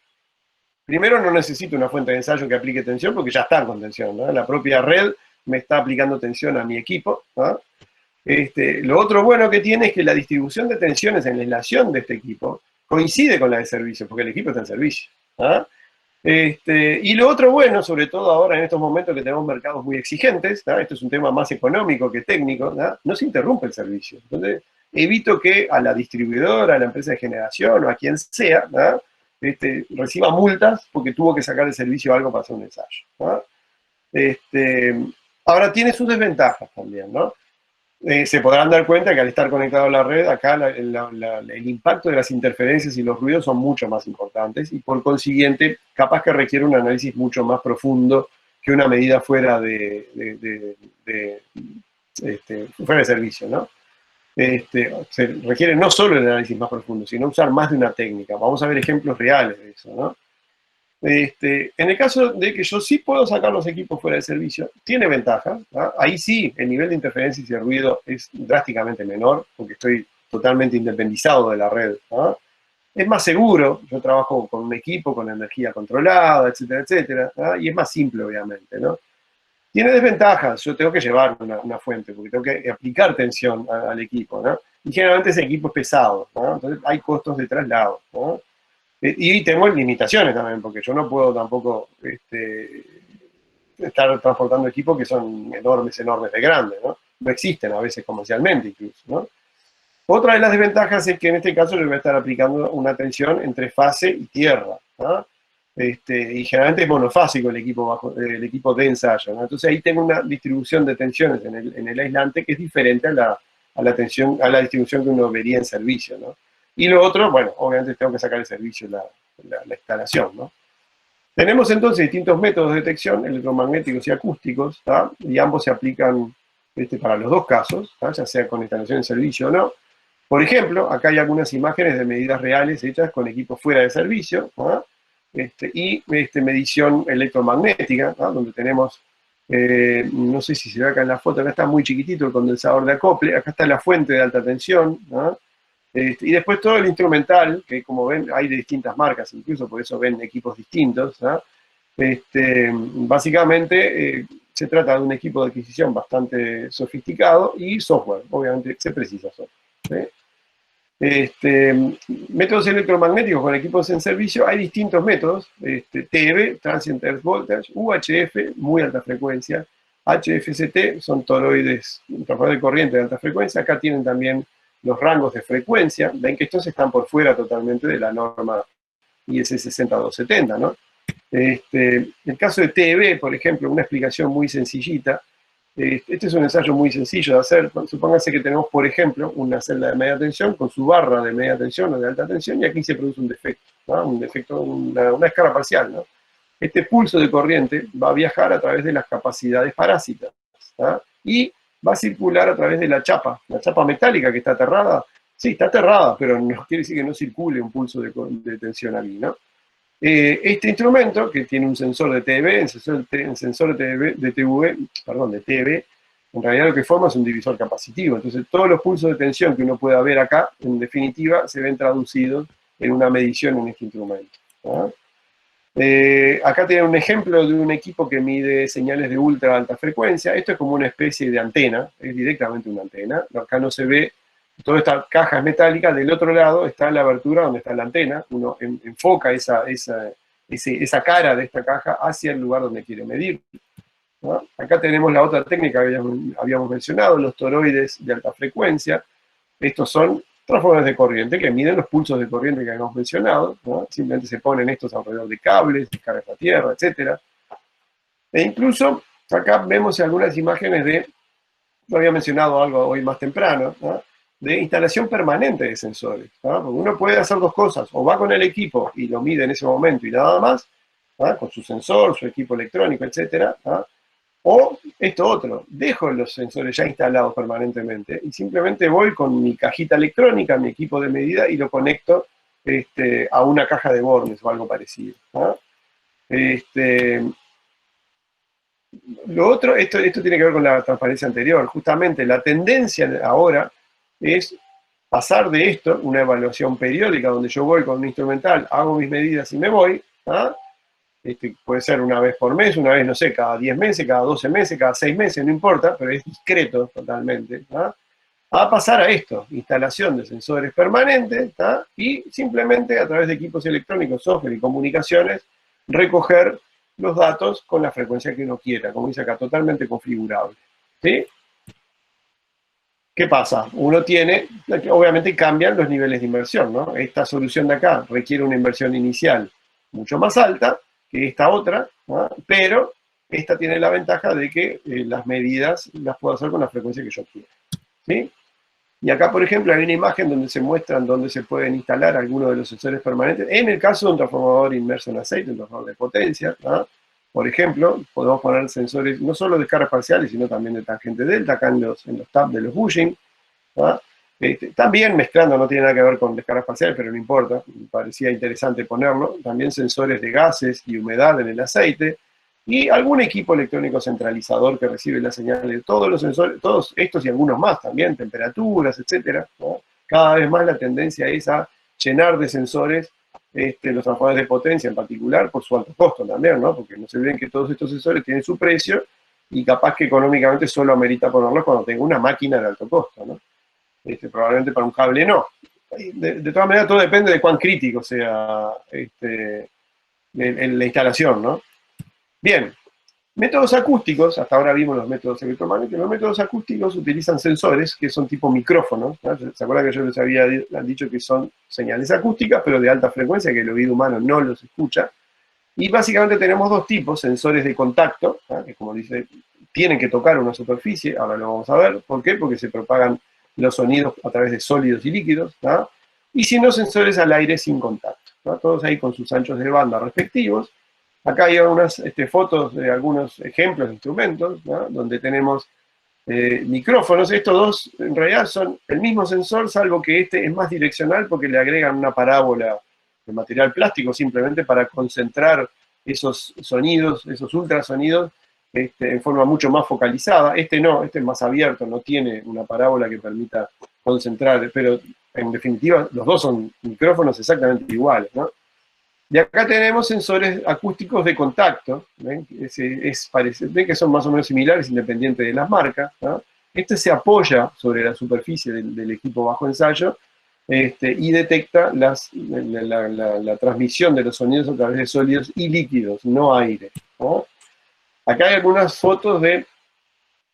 Primero, no necesito una fuente de ensayo que aplique tensión porque ya está con tensión, ¿no? La propia red me está aplicando tensión a mi equipo, ¿no? Lo otro bueno que tiene es que la distribución de tensiones en la aislación de este equipo coincide con la de servicio, porque el equipo está en servicio, ¿no? Y lo otro bueno, sobre todo ahora en estos momentos que tenemos mercados muy exigentes, ¿no? Esto es un tema más económico que técnico, no se interrumpe el servicio. Entonces, evito que a la distribuidora, a la empresa de generación o a quien sea, ¿no? Reciba multas porque tuvo que sacar de servicio algo para hacer un ensayo, ¿no? Ahora tiene sus desventajas también, ¿no? Se podrán dar cuenta que al estar conectado a la red, acá el impacto de las interferencias y los ruidos son mucho más importantes y por consiguiente capaz que requiere un análisis mucho más profundo que una medida fuera de servicio, ¿no? Se requiere no solo el análisis más profundo, sino usar más de una técnica. Vamos a ver ejemplos reales de eso, ¿no? En el caso de que yo sí puedo sacar los equipos fuera de servicio, tiene ventajas, ¿no? Ahí sí, el nivel de interferencias y de ruido es drásticamente menor, porque estoy totalmente independizado de la red, ¿no? Es más seguro, yo trabajo con un equipo con energía controlada, etcétera, etcétera, ¿no? Y es más simple, obviamente, ¿no? Tiene desventajas, yo tengo que llevar una fuente, porque tengo que aplicar tensión al equipo, ¿no? Y generalmente ese equipo es pesado, ¿no? Entonces hay costos de traslado, ¿no? Y tengo limitaciones también, porque yo no puedo tampoco estar transportando equipos que son enormes de grandes, ¿no? No existen a veces comercialmente incluso, ¿no? Otra de las desventajas es que en este caso yo voy a estar aplicando una tensión entre fase y tierra, ¿no? Y generalmente es monofásico el equipo de ensayo, ¿no? Entonces ahí tengo una distribución de tensiones en el aislante que es diferente a la distribución que uno vería en servicio, ¿no? Y lo otro, bueno, obviamente tengo que sacar el servicio, la instalación, ¿no? Tenemos entonces distintos métodos de detección, electromagnéticos y acústicos, ¿tá? Y ambos se aplican para los dos casos, ¿tá? Ya sea con instalación en servicio o no. Por ejemplo, acá hay algunas imágenes de medidas reales hechas con equipos fuera de servicio, ¿tá? Y medición electromagnética, ¿tá? Donde tenemos, no sé si se ve acá en la foto, acá está muy chiquitito el condensador de acople, acá está la fuente de alta tensión, ¿tá? Y después todo el instrumental, que como ven hay de distintas marcas, incluso por eso ven equipos distintos, ¿tá? Básicamente se trata de un equipo de adquisición bastante sofisticado y software, obviamente se precisa software, ¿sí? Métodos electromagnéticos con equipos en servicio, hay distintos métodos, TeV, Transient Earth Voltage, UHF, muy alta frecuencia, HFCT, son toroides, transformadores de corriente de alta frecuencia, acá tienen también los rangos de frecuencia, ven que estos están por fuera totalmente de la norma IS 60270, ¿no? El caso de TeV, por ejemplo, una explicación muy sencillita. Este es un ensayo muy sencillo de hacer. Supóngase que tenemos, por ejemplo, una celda de media tensión con su barra de media tensión o de alta tensión, y aquí se produce un defecto, ¿no? Un defecto, una descarga parcial, ¿no? Este pulso de corriente va a viajar a través de las capacidades parásitas, ¿no? Y va a circular a través de la chapa metálica que está aterrada. Sí, está aterrada, pero no quiere decir que no circule un pulso de tensión aquí, ¿no? Este instrumento, que tiene un sensor de TeV, el sensor de TeV, en realidad lo que forma es un divisor capacitivo. Entonces todos los pulsos de tensión que uno pueda ver acá, en definitiva, se ven traducidos en una medición en este instrumento, ¿no? Acá tienen un ejemplo de un equipo que mide señales de ultra alta frecuencia. Esto es como una especie de antena, es directamente una antena. Acá no se ve, toda esta caja es metálica, del otro lado está la abertura donde está la antena. Uno enfoca esa esa cara de esta caja hacia el lugar donde quiere medir, ¿no? Acá tenemos la otra técnica que habíamos mencionado, los toroides de alta frecuencia. Estos son transformadores de corriente que miden los pulsos de corriente que habíamos mencionado, ¿no? Simplemente se ponen estos alrededor de cables, descargas a tierra, etc. E incluso acá vemos algunas imágenes de, lo había mencionado algo hoy más temprano, ¿no? De instalación permanente de sensores, ¿no? Porque uno puede hacer dos cosas: o va con el equipo y lo mide en ese momento y nada más, ¿no? Con su sensor, su equipo electrónico, etc., ¿no? O esto otro, dejo los sensores ya instalados permanentemente y simplemente voy con mi cajita electrónica, mi equipo de medida, y lo conecto a una caja de bornes o algo parecido, ¿no? Lo otro, esto tiene que ver con la transparencia anterior. Justamente la tendencia ahora es pasar de esto, una evaluación periódica donde yo voy con un instrumental, hago mis medidas y me voy, ¿no? Puede ser una vez por mes, una vez, no sé, cada 10 meses, cada 12 meses, cada 6 meses, no importa, pero es discreto totalmente, ¿no? A pasar a esto, instalación de sensores permanentes, ¿no? Y simplemente a través de equipos electrónicos, software y comunicaciones, recoger los datos con la frecuencia que uno quiera, como dice acá, totalmente configurable, ¿sí? ¿Qué pasa? Uno tiene, obviamente cambian los niveles de inversión, ¿no? Esta solución de acá requiere una inversión inicial mucho más alta que esta otra, ¿no? Pero esta tiene la ventaja de que las medidas las puedo hacer con la frecuencia que yo quiera, ¿sí? Y acá, por ejemplo, hay una imagen donde se muestran dónde se pueden instalar algunos de los sensores permanentes. En el caso de un transformador inmerso en aceite, un transformador de potencia, ¿no? Por ejemplo, podemos poner sensores no solo de cargas parciales, sino también de tangente delta, acá en los tabs de los bushing, ¿no? También mezclando, no tiene nada que ver con descargas parciales, pero no importa, me parecía interesante ponerlo. También sensores de gases y humedad en el aceite, y algún equipo electrónico centralizador que recibe la señal de todos los sensores, todos estos y algunos más también, temperaturas, etc., ¿no? Cada vez más la tendencia es a llenar de sensores los transformadores de potencia en particular, por su alto costo también, ¿no? Porque no se olviden que todos estos sensores tienen su precio, y capaz que económicamente solo amerita ponerlos cuando tengo una máquina de alto costo, ¿no? Probablemente para un cable no. De todas maneras, todo depende de cuán crítico sea la instalación, ¿no? Bien, métodos acústicos, hasta ahora vimos los métodos electromagnéticos. Los métodos acústicos utilizan sensores que son tipo micrófonos, ¿no? ¿Se acuerdan que yo les había dicho que son señales acústicas, pero de alta frecuencia, que el oído humano no los escucha? Y básicamente tenemos dos tipos: sensores de contacto, ¿no? Que, como dice, tienen que tocar una superficie, ahora lo vamos a ver. ¿Por qué? Porque se propagan los sonidos a través de sólidos y líquidos, ¿no? Y si no, sensores al aire sin contacto, ¿no? Todos ahí con sus anchos de banda respectivos. Acá hay algunas fotos de algunos ejemplos de instrumentos, ¿no? Donde tenemos micrófonos. Estos dos en realidad son el mismo sensor, salvo que este es más direccional porque le agregan una parábola de material plástico simplemente para concentrar esos sonidos, esos ultrasonidos, en forma mucho más focalizada. Este no, este es más abierto, no tiene una parábola que permita concentrar, pero en definitiva los dos son micrófonos exactamente iguales, ¿no? Y acá tenemos sensores acústicos de contacto, ¿ven? Ven que son más o menos similares independiente de las marcas, ¿no? Este se apoya sobre la superficie del equipo bajo ensayo y detecta la transmisión de los sonidos a través de sólidos y líquidos, no aire, ¿no? Acá hay algunas fotos de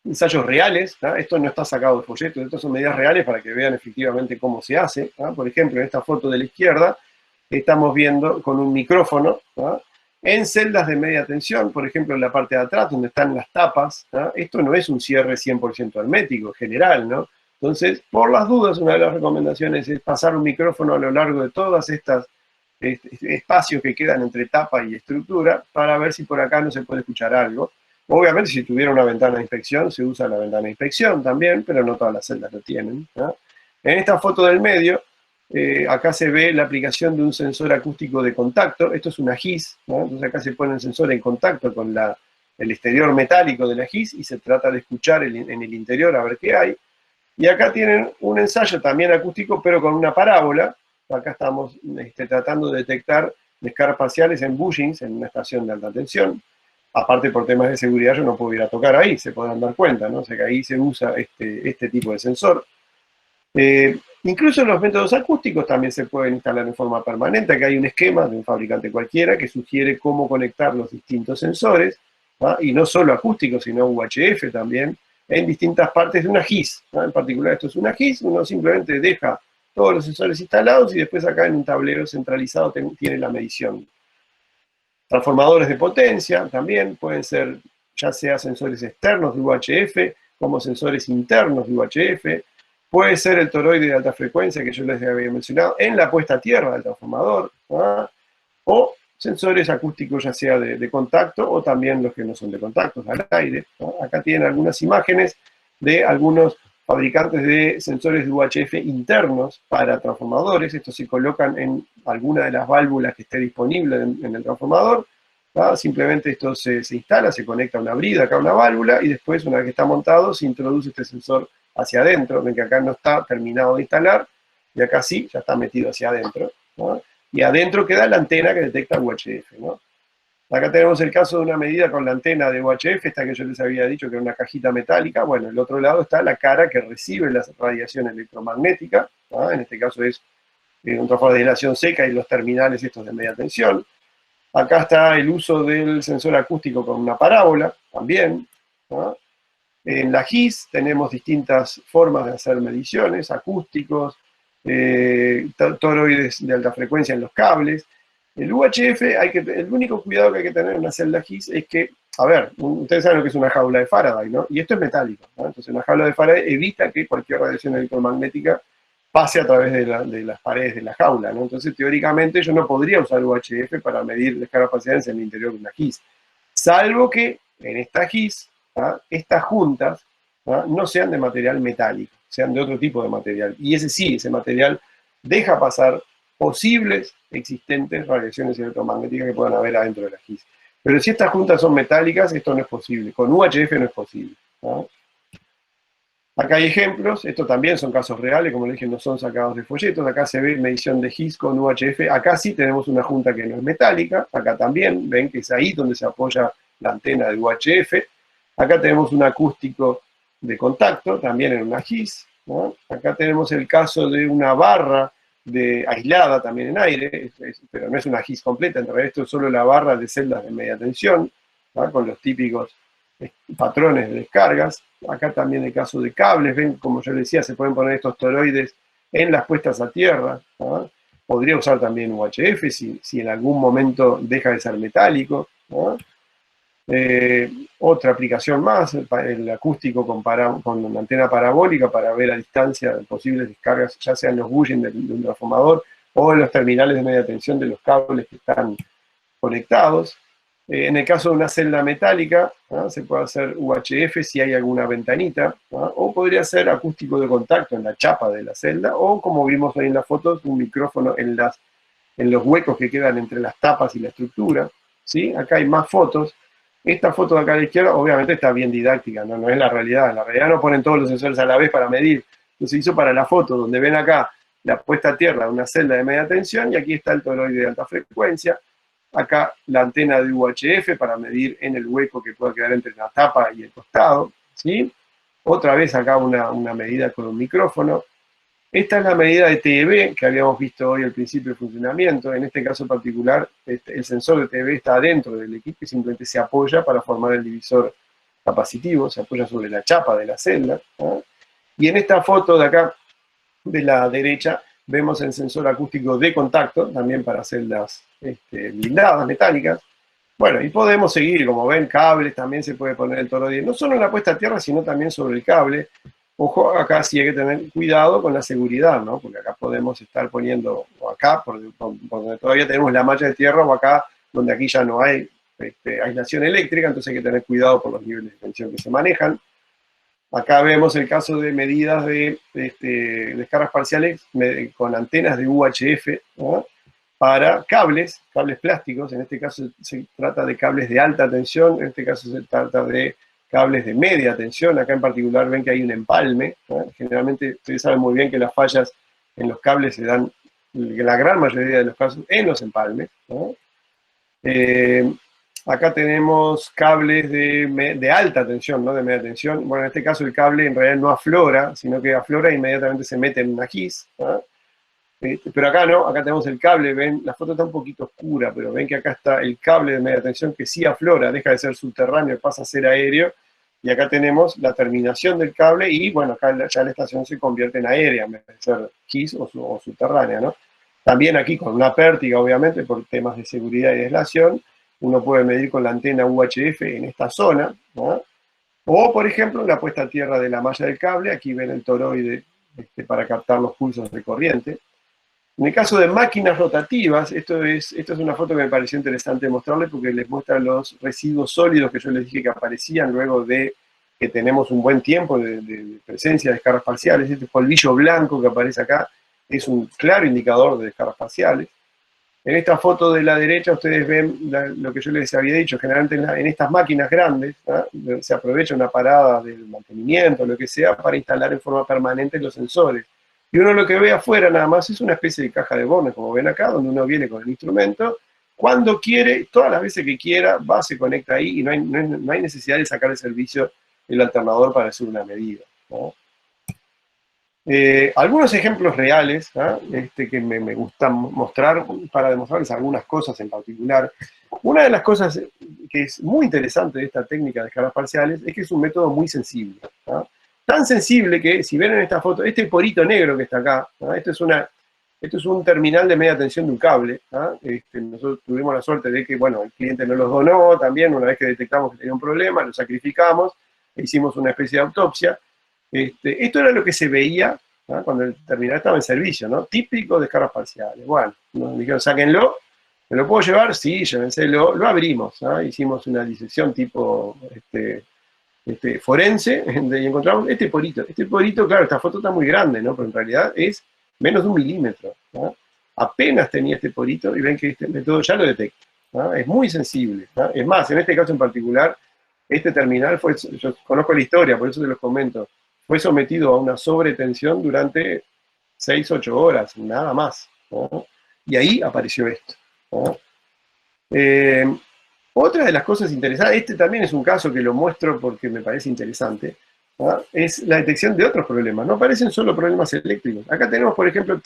ensayos reales, ¿no? Esto no está sacado de folletos, estas son medidas reales para que vean efectivamente cómo se hace, ¿no? Por ejemplo, en esta foto de la izquierda, estamos viendo con un micrófono, ¿no? En celdas de media tensión, por ejemplo en la parte de atrás donde están las tapas, ¿no? Esto no es un cierre 100% hermético, general, ¿no? Entonces, por las dudas, una de las recomendaciones es pasar un micrófono a lo largo de todas estas espacios que quedan entre tapa y estructura para ver si por acá no se puede escuchar algo. Obviamente, si tuviera una ventana de inspección, se usa la ventana de inspección también, pero no todas las celdas lo tienen, ¿no? En esta foto del medio, acá se ve la aplicación de un sensor acústico de contacto. Esto es una GIS, ¿no? Entonces acá se pone el sensor en contacto con el exterior metálico de la GIS y se trata de escuchar en el interior a ver qué hay. Y acá tienen un ensayo también acústico, pero con una parábola. Acá estamos tratando de detectar descargas parciales en bushings, en una estación de alta tensión. Aparte, por temas de seguridad, yo no puedo ir a tocar ahí, se podrán dar cuenta, ¿no? O sea que ahí se usa este tipo de sensor. Incluso los métodos acústicos también se pueden instalar en forma permanente. Acá hay un esquema de un fabricante cualquiera que sugiere cómo conectar los distintos sensores, ¿no? Y no solo acústicos, sino UHF también, en distintas partes de una GIS, ¿no? En particular esto es una GIS, uno simplemente deja todos los sensores instalados y después acá en un tablero centralizado tiene la medición. Transformadores de potencia también pueden ser ya sea sensores externos de UHF como sensores internos de UHF. Puede ser el toroide de alta frecuencia que yo les había mencionado en la puesta a tierra del transformador, ¿no? O sensores acústicos ya sea de contacto o también los que no son de contacto, al aire, ¿no? Acá tienen algunas imágenes de algunos fabricantes de sensores de UHF internos para transformadores. Estos se colocan en alguna de las válvulas que esté disponible en el transformador, ¿no? Simplemente esto se instala, se conecta a una brida, acá a una válvula, y después, una vez que está montado, se introduce este sensor hacia adentro. Ven que acá no está terminado de instalar, y acá sí, ya está metido hacia adentro, ¿no? Y adentro queda la antena que detecta UHF, ¿no? Acá tenemos el caso de una medida con la antena de UHF, esta que yo les había dicho que era una cajita metálica. Bueno, el otro lado está la cara que recibe la radiación electromagnética, ¿no? En este caso es un transformador de aislación seca y los terminales estos de media tensión. Acá está el uso del sensor acústico con una parábola, también, ¿no? En la GIS tenemos distintas formas de hacer mediciones, acústicos, toroides de alta frecuencia en los cables. El UHF, el único cuidado que hay que tener en una celda GIS es que, a ver, ustedes saben lo que es una jaula de Faraday, ¿no? Y esto es metálico, ¿no? Entonces una jaula de Faraday evita que cualquier radiación electromagnética pase a través de las paredes de la jaula, ¿no? Entonces teóricamente yo no podría usar UHF para medir descargas parciales en el interior de una GIS, salvo que en esta GIS, ¿ah? Estas juntas, ¿ah? No sean de material metálico, sean de otro tipo de material. Y ese material deja pasar posibles existentes radiaciones electromagnéticas que puedan haber adentro de la GIS. Pero si estas juntas son metálicas, esto no es posible. Con UHF no es posible, ¿no? Acá hay ejemplos, estos también son casos reales, como les dije, no son sacados de folletos. Acá se ve medición de GIS con UHF. Acá sí tenemos una junta que no es metálica. Acá también, ven que es ahí donde se apoya la antena de UHF. Acá tenemos un acústico de contacto, también en una GIS, ¿no? Acá tenemos el caso de una barra aislada también en aire, pero no es una GIS completa, en realidad esto es solo la barra de celdas de media tensión, ¿no? Con los típicos patrones de descargas. Acá también el caso de cables, ven, como yo les decía, se pueden poner estos toroides en las puestas a tierra, ¿no? Podría usar también UHF si en algún momento deja de ser metálico, ¿no? Otra aplicación más, el acústico con una antena parabólica para ver a distancia posibles descargas, ya sean los bushings de un transformador o en los terminales de media tensión de los cables que están conectados. En el caso de una celda metálica, ¿no? Se puede hacer UHF si hay alguna ventanita, ¿no? O podría ser acústico de contacto en la chapa de la celda, o como vimos ahí en las fotos, un micrófono en los huecos que quedan entre las tapas y la estructura. ¿Sí? Acá hay más fotos. Esta foto de acá a la izquierda obviamente está bien didáctica, ¿no? No es la realidad. En la realidad no ponen todos los sensores a la vez para medir. Entonces se hizo para la foto, donde ven acá la puesta a tierra de una celda de media tensión, y aquí está el toroide de alta frecuencia. Acá la antena de UHF para medir en el hueco que pueda quedar entre la tapa y el costado. ¿Sí? Otra vez acá una medida con un micrófono. Esta es la medida de TEV que habíamos visto hoy al principio de funcionamiento. En este caso particular, el sensor de TEV está adentro del equipo y simplemente se apoya para formar el divisor capacitivo, se apoya sobre la chapa de la celda, ¿no? Y en esta foto de acá, de la derecha, vemos el sensor acústico de contacto, también para celdas blindadas, metálicas. Bueno, y podemos seguir, como ven, cables, también se puede poner el toroide, no solo en la puesta a tierra, sino también sobre el cable. Ojo, acá sí hay que tener cuidado con la seguridad, ¿no? Porque acá podemos estar poniendo, o acá, por donde todavía tenemos la malla de tierra, o acá, donde aquí ya no hay aislación eléctrica, entonces hay que tener cuidado por los niveles de tensión que se manejan. Acá vemos el caso de medidas de descargas parciales con antenas de UHF, ¿no? Para cables plásticos. En este caso se trata de cables de alta tensión, en este caso se trata de cables de media tensión. Acá en particular ven que hay un empalme, ¿no? Generalmente ustedes saben muy bien que las fallas en los cables se dan, en la gran mayoría de los casos, en los empalmes, ¿no? Acá tenemos cables de alta tensión, no de media tensión. Bueno, en este caso el cable en realidad no aflora, sino que aflora e inmediatamente se mete en una gis, ¿no? Pero acá no, acá tenemos el cable, ven, la foto está un poquito oscura, pero ven que acá está el cable de media tensión que sí aflora, deja de ser subterráneo, pasa a ser aéreo, y acá tenemos la terminación del cable, y bueno, acá ya la estación se convierte en aérea, en vez de ser gis o subterránea, ¿no? También aquí con una pértiga, obviamente, por temas de seguridad y de aislación, uno puede medir con la antena UHF en esta zona, ¿no? O, por ejemplo, la puesta a tierra de la malla del cable, aquí ven el toroide para captar los pulsos de corriente. En el caso de máquinas rotativas, esto es una foto que me pareció interesante mostrarles porque les muestra los residuos sólidos que yo les dije que aparecían luego de que tenemos un buen tiempo de presencia de descargas parciales. Este polvillo blanco que aparece acá es un claro indicador de descargas parciales. En esta foto de la derecha ustedes ven lo que yo les había dicho, generalmente en estas máquinas grandes, ¿no? Se aprovecha una parada del mantenimiento, lo que sea, para instalar en forma permanente los sensores. Y uno lo que ve afuera nada más es una especie de caja de bornes, como ven acá, donde uno viene con el instrumento, cuando quiere, todas las veces que quiera, va, se conecta ahí y no hay necesidad de sacar el servicio el alternador para hacer una medida, ¿no? Algunos ejemplos reales, ¿ah? Que me gusta mostrar para demostrarles algunas cosas en particular. Una de las cosas que es muy interesante de esta técnica de escalas parciales es que es un método muy sensible, ¿ah? Tan sensible que, si ven en esta foto, este porito negro que está acá, ¿ah? Esto es un terminal de media tensión de un cable, ¿ah? Nosotros tuvimos la suerte de que, bueno, el cliente nos los donó también, una vez que detectamos que tenía un problema, lo sacrificamos, e hicimos una especie de autopsia. Esto era lo que se veía, ¿no? Cuando el terminal estaba en servicio, ¿no? Típico de descargas parciales. Bueno, nos dijeron, sáquenlo. ¿Me lo puedo llevar? Sí, llévenselo. Lo abrimos, ¿no? Hicimos una disección tipo forense y encontramos este porito. Este porito, claro, esta foto está muy grande, ¿no? Pero en realidad es menos de 1 milímetro, ¿no? Apenas tenía este porito y ven que este método ya lo detecta, ¿no? Es muy sensible, ¿no? Es más, en este caso en particular, este terminal fue, yo conozco la historia, por eso se los comento, fue sometido a una sobretensión durante 6-8 horas, nada más, ¿no? Y ahí apareció esto, ¿no? Otra de las cosas interesantes, este también es un caso que lo muestro porque me parece interesante, ¿no? Es la detección de otros problemas. No aparecen solo problemas eléctricos. Acá tenemos, por ejemplo,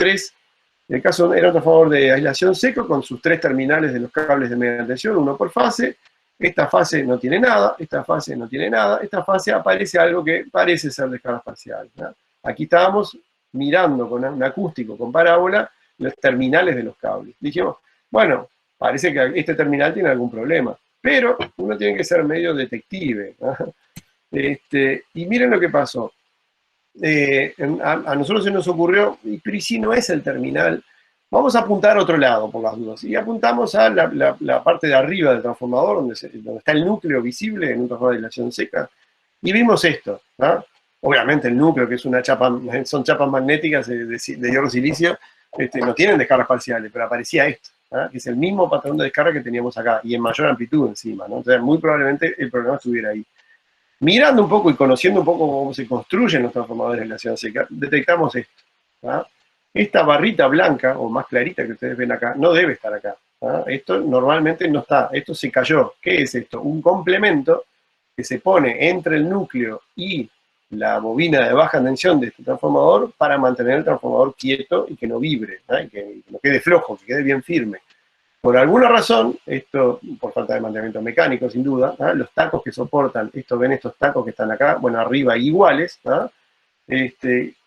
el caso era a favor de aislación seco con sus 3 terminales de los cables de media tensión, uno por fase. Esta fase no tiene nada, esta fase no tiene nada, esta fase aparece algo que parece ser descargas parciales, ¿no? Aquí estábamos mirando con un acústico, con parábola, los terminales de los cables. Dijimos, bueno, parece que este terminal tiene algún problema, pero uno tiene que ser medio detective, ¿no? Y miren lo que pasó. A nosotros se nos ocurrió, pero ¿y si no es el terminal? Vamos a apuntar a otro lado, por las dudas. Y apuntamos a la parte de arriba del transformador, donde está el núcleo visible en un transformador de aislación seca. Y vimos esto, ¿no? Obviamente el núcleo, que es una chapa, son chapas magnéticas de hierro silicio, no tienen descargas parciales, pero aparecía esto, ¿no? Que es el mismo patrón de descarga que teníamos acá, y en mayor amplitud encima, ¿no? Entonces muy probablemente el problema estuviera ahí. Mirando un poco y conociendo un poco cómo se construyen los transformadores de aislación seca, detectamos esto, ¿no? Esta barrita blanca, o más clarita que ustedes ven acá, no debe estar acá, ¿no? Esto normalmente no está, esto se cayó. ¿Qué es esto? Un complemento que se pone entre el núcleo y la bobina de baja tensión de este transformador para mantener el transformador quieto y que no vibre, ¿no? Y que no quede flojo, que quede bien firme. Por alguna razón, esto, por falta de mantenimiento mecánico sin duda, ¿no? Los tacos que soportan, ven estos tacos que están acá, bueno, arriba iguales, ¿no?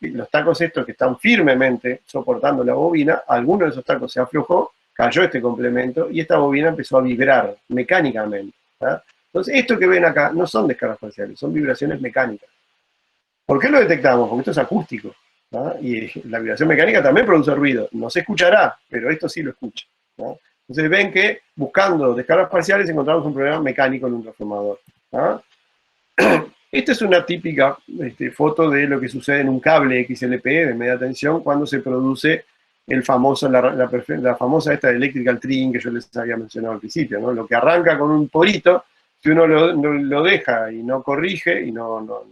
Los tacos estos que están firmemente soportando la bobina, alguno de esos tacos se aflojó, cayó este complemento y esta bobina empezó a vibrar mecánicamente, ¿no? Entonces, esto que ven acá no son descargas parciales, son vibraciones mecánicas. ¿Por qué lo detectamos? Porque esto es acústico, ¿no? Y la vibración mecánica también produce ruido. No se escuchará, pero esto sí lo escucha, ¿no? Entonces ven que buscando descargas parciales encontramos un problema mecánico en un transformador, ¿no? Esta es una típica foto de lo que sucede en un cable XLPE de media tensión cuando se produce el famoso, la famosa esta electrical trigging que yo les había mencionado al principio, ¿no? Lo que arranca con un porito, si uno lo deja y no corrige y no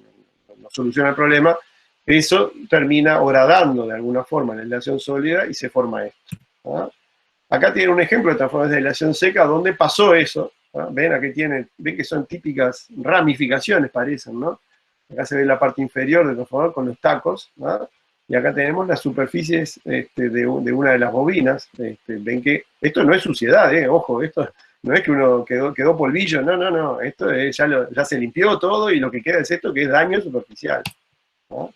soluciona el problema, eso termina horadando de alguna forma la aislación sólida y se forma esto, ¿no? Acá tienen un ejemplo de transformadores de aislación seca donde pasó eso, ¿no? Ven, aquí ven que son típicas ramificaciones, parecen, ¿no? Acá se ve la parte inferior del transformador con los tacos, ¿no? Y acá tenemos las superficies de una de las bobinas. Ven que esto no es suciedad, ojo, esto no es que uno quedó polvillo, no, esto ya se limpió todo y lo que queda es esto que es daño superficial, ¿no?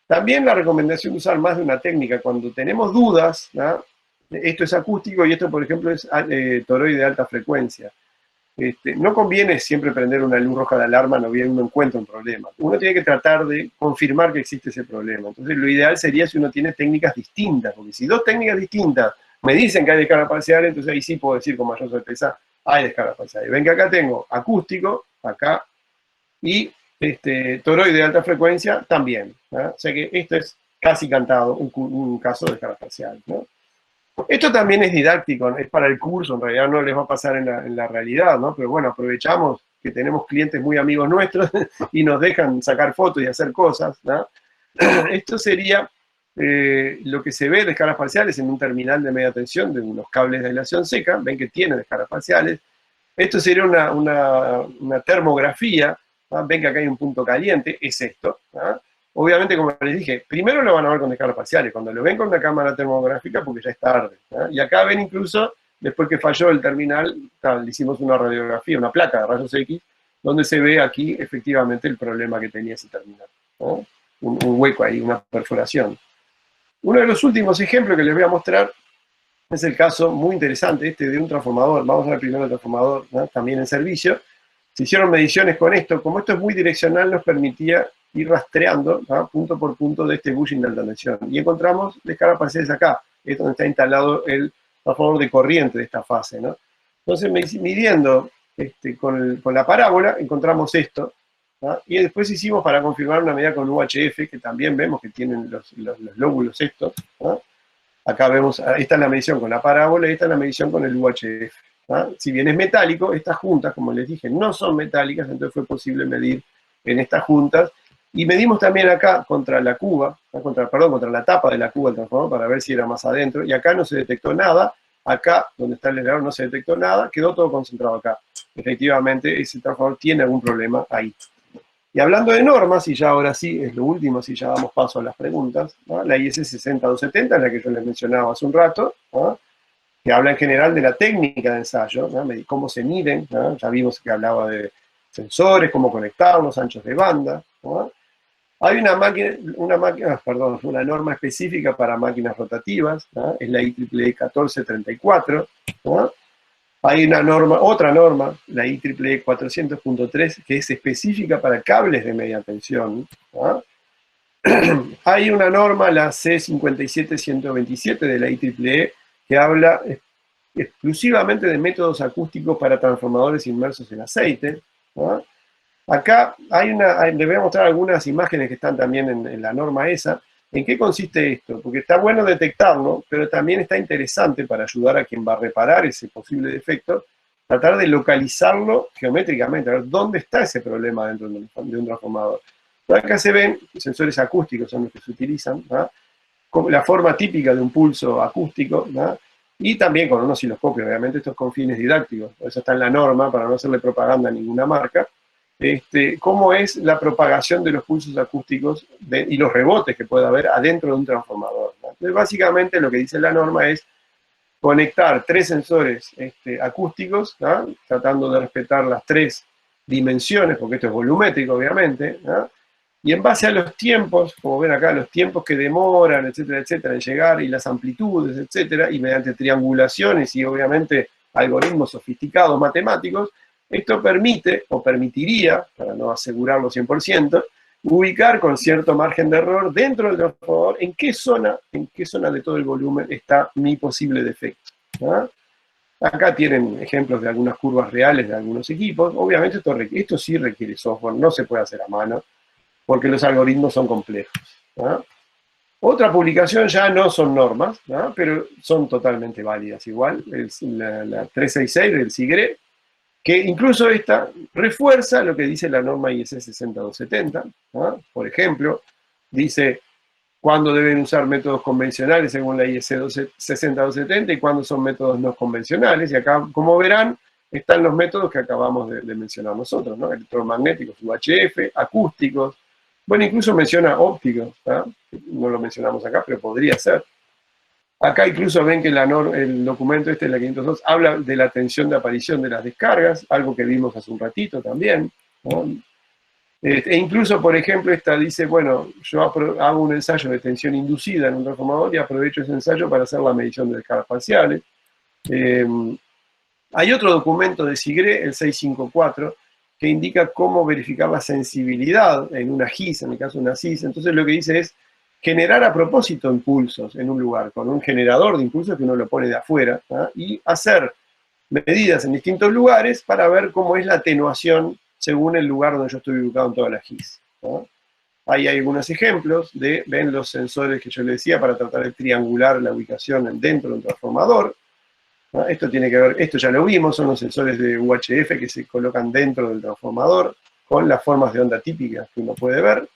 También la recomendación de usar más de una técnica cuando tenemos dudas, ¿no? Esto es acústico y esto, por ejemplo, es toroide de alta frecuencia. No conviene siempre prender una luz roja de alarma, no bien uno encuentra un problema. Uno tiene que tratar de confirmar que existe ese problema. Entonces, lo ideal sería si uno tiene técnicas distintas, porque si dos técnicas distintas me dicen que hay descarga parcial, entonces ahí sí puedo decir con mayor certeza, hay descarga parcial. Ven que acá tengo acústico, acá, y toroide de alta frecuencia también, ¿no? O sea que esto es casi cantado, un caso de descarga parcial, ¿no? Esto también es didáctico, es para el curso, en realidad no les va a pasar en la realidad, ¿no? Pero bueno, aprovechamos que tenemos clientes muy amigos nuestros y nos dejan sacar fotos y hacer cosas, ¿no? Esto sería lo que se ve de descargas parciales en un terminal de media tensión de unos cables de aislación seca, ven que tiene descargas parciales. Esto sería una termografía, ¿no? Ven que acá hay un punto caliente, es esto, ¿no? Obviamente, como les dije, primero lo van a ver con descargas parciales, cuando lo ven con la cámara termográfica, porque ya es tarde, ¿no? Y acá ven incluso, después que falló el terminal, le hicimos una radiografía, una placa de rayos X, donde se ve aquí efectivamente el problema que tenía ese terminal, ¿no? Un hueco ahí, una perforación. Uno de los últimos ejemplos que les voy a mostrar es el caso muy interesante, de un transformador. Vamos a ver primero el transformador, ¿no? También en servicio. Se hicieron mediciones con esto. Como esto es muy direccional, nos permitía ir rastreando, ¿no? Punto por punto de este bushing de alta tensión. Y encontramos descargas parciales acá. Es donde está instalado el transformador de corriente de esta fase, ¿no? Entonces, midiendo con la parábola, encontramos esto, ¿no? Y después hicimos para confirmar una medida con UHF, que también vemos que tienen los lóbulos estos, ¿no? Acá vemos, esta es la medición con la parábola y esta es la medición con el UHF, ¿no? Si bien es metálico, estas juntas, como les dije, no son metálicas, entonces fue posible medir en estas juntas. Y medimos también acá contra la cuba, contra la tapa de la cuba del transformador para ver si era más adentro, y acá no se detectó nada. Acá, donde está el elevador, no se detectó nada, quedó todo concentrado acá. Efectivamente, ese transformador tiene algún problema ahí. Y hablando de normas, y ya ahora sí, es lo último, si ya damos paso a las preguntas, ¿no? La IS 60270, la que yo les mencionaba hace un rato, ¿no? Que habla en general de la técnica de ensayo, ¿no? Cómo se miden, ¿no? Ya vimos que hablaba de sensores, cómo conectarlos, anchos de banda, ¿no? Hay una norma específica para máquinas rotativas, ¿no? Es la IEEE 1434, ¿no? Hay otra norma, la IEEE 400.3, que es específica para cables de media tensión, ¿no? Hay una norma, la C57127 de la IEEE, que habla exclusivamente de métodos acústicos para transformadores inmersos en aceite, ¿no? Acá les voy a mostrar algunas imágenes que están también en la norma esa. ¿En qué consiste esto? Porque está bueno detectarlo, pero también está interesante para ayudar a quien va a reparar ese posible defecto, tratar de localizarlo geométricamente, a ver dónde está ese problema dentro de un transformador. Acá se ven sensores acústicos, son los que se utilizan, ¿no? Como la forma típica de un pulso acústico, ¿no? Y también con un osciloscopio, obviamente esto es con fines didácticos, eso está en la norma para no hacerle propaganda a ninguna marca. Cómo es la propagación de los pulsos acústicos y los rebotes que puede haber adentro de un transformador, ¿no? Entonces, básicamente lo que dice la norma es conectar 3 sensores acústicos, ¿no? Tratando de respetar las 3 dimensiones, porque esto es volumétrico, obviamente, ¿no? Y en base a los tiempos, como ven acá, los tiempos que demoran, etcétera, etcétera, en llegar, y las amplitudes, etcétera, y mediante triangulaciones y obviamente algoritmos sofisticados matemáticos, esto permite, o permitiría, para no asegurarlo 100%, ubicar con cierto margen de error dentro del transformador en qué zona de todo el volumen está mi posible defecto, ¿no? Acá tienen ejemplos de algunas curvas reales de algunos equipos. Obviamente esto sí requiere software, no se puede hacer a mano, porque los algoritmos son complejos, ¿no? Otra publicación ya no son normas, ¿no? Pero son totalmente válidas igual, la 366 del SIGRE, que incluso esta refuerza lo que dice la norma IEC 60270, ¿no? Por ejemplo, dice cuándo deben usar métodos convencionales según la IEC 60270 y cuándo son métodos no convencionales, y acá, como verán, están los métodos que acabamos de mencionar nosotros, ¿no? Electromagnéticos, UHF, acústicos, bueno, incluso menciona ópticos, ¿no? No lo mencionamos acá, pero podría ser. Acá incluso ven que el documento la 502, habla de la tensión de aparición de las descargas, algo que vimos hace un ratito también, ¿no? E incluso, por ejemplo, esta dice, bueno, yo hago un ensayo de tensión inducida en un transformador y aprovecho ese ensayo para hacer la medición de descargas parciales. Hay otro documento de SIGRE, el 654, que indica cómo verificar la sensibilidad en una GIS, en el caso de una CIS. Entonces lo que dice es generar a propósito impulsos en un lugar, con un generador de impulsos que uno lo pone de afuera, ¿no? Y hacer medidas en distintos lugares para ver cómo es la atenuación según el lugar donde yo estoy ubicado en toda la GIS, ¿no? Ahí hay algunos ejemplos ven los sensores que yo les decía para tratar de triangular la ubicación dentro de un transformador, ¿no? Esto tiene que ver, esto ya lo vimos, son los sensores de UHF que se colocan dentro del transformador con las formas de onda típicas que uno puede ver.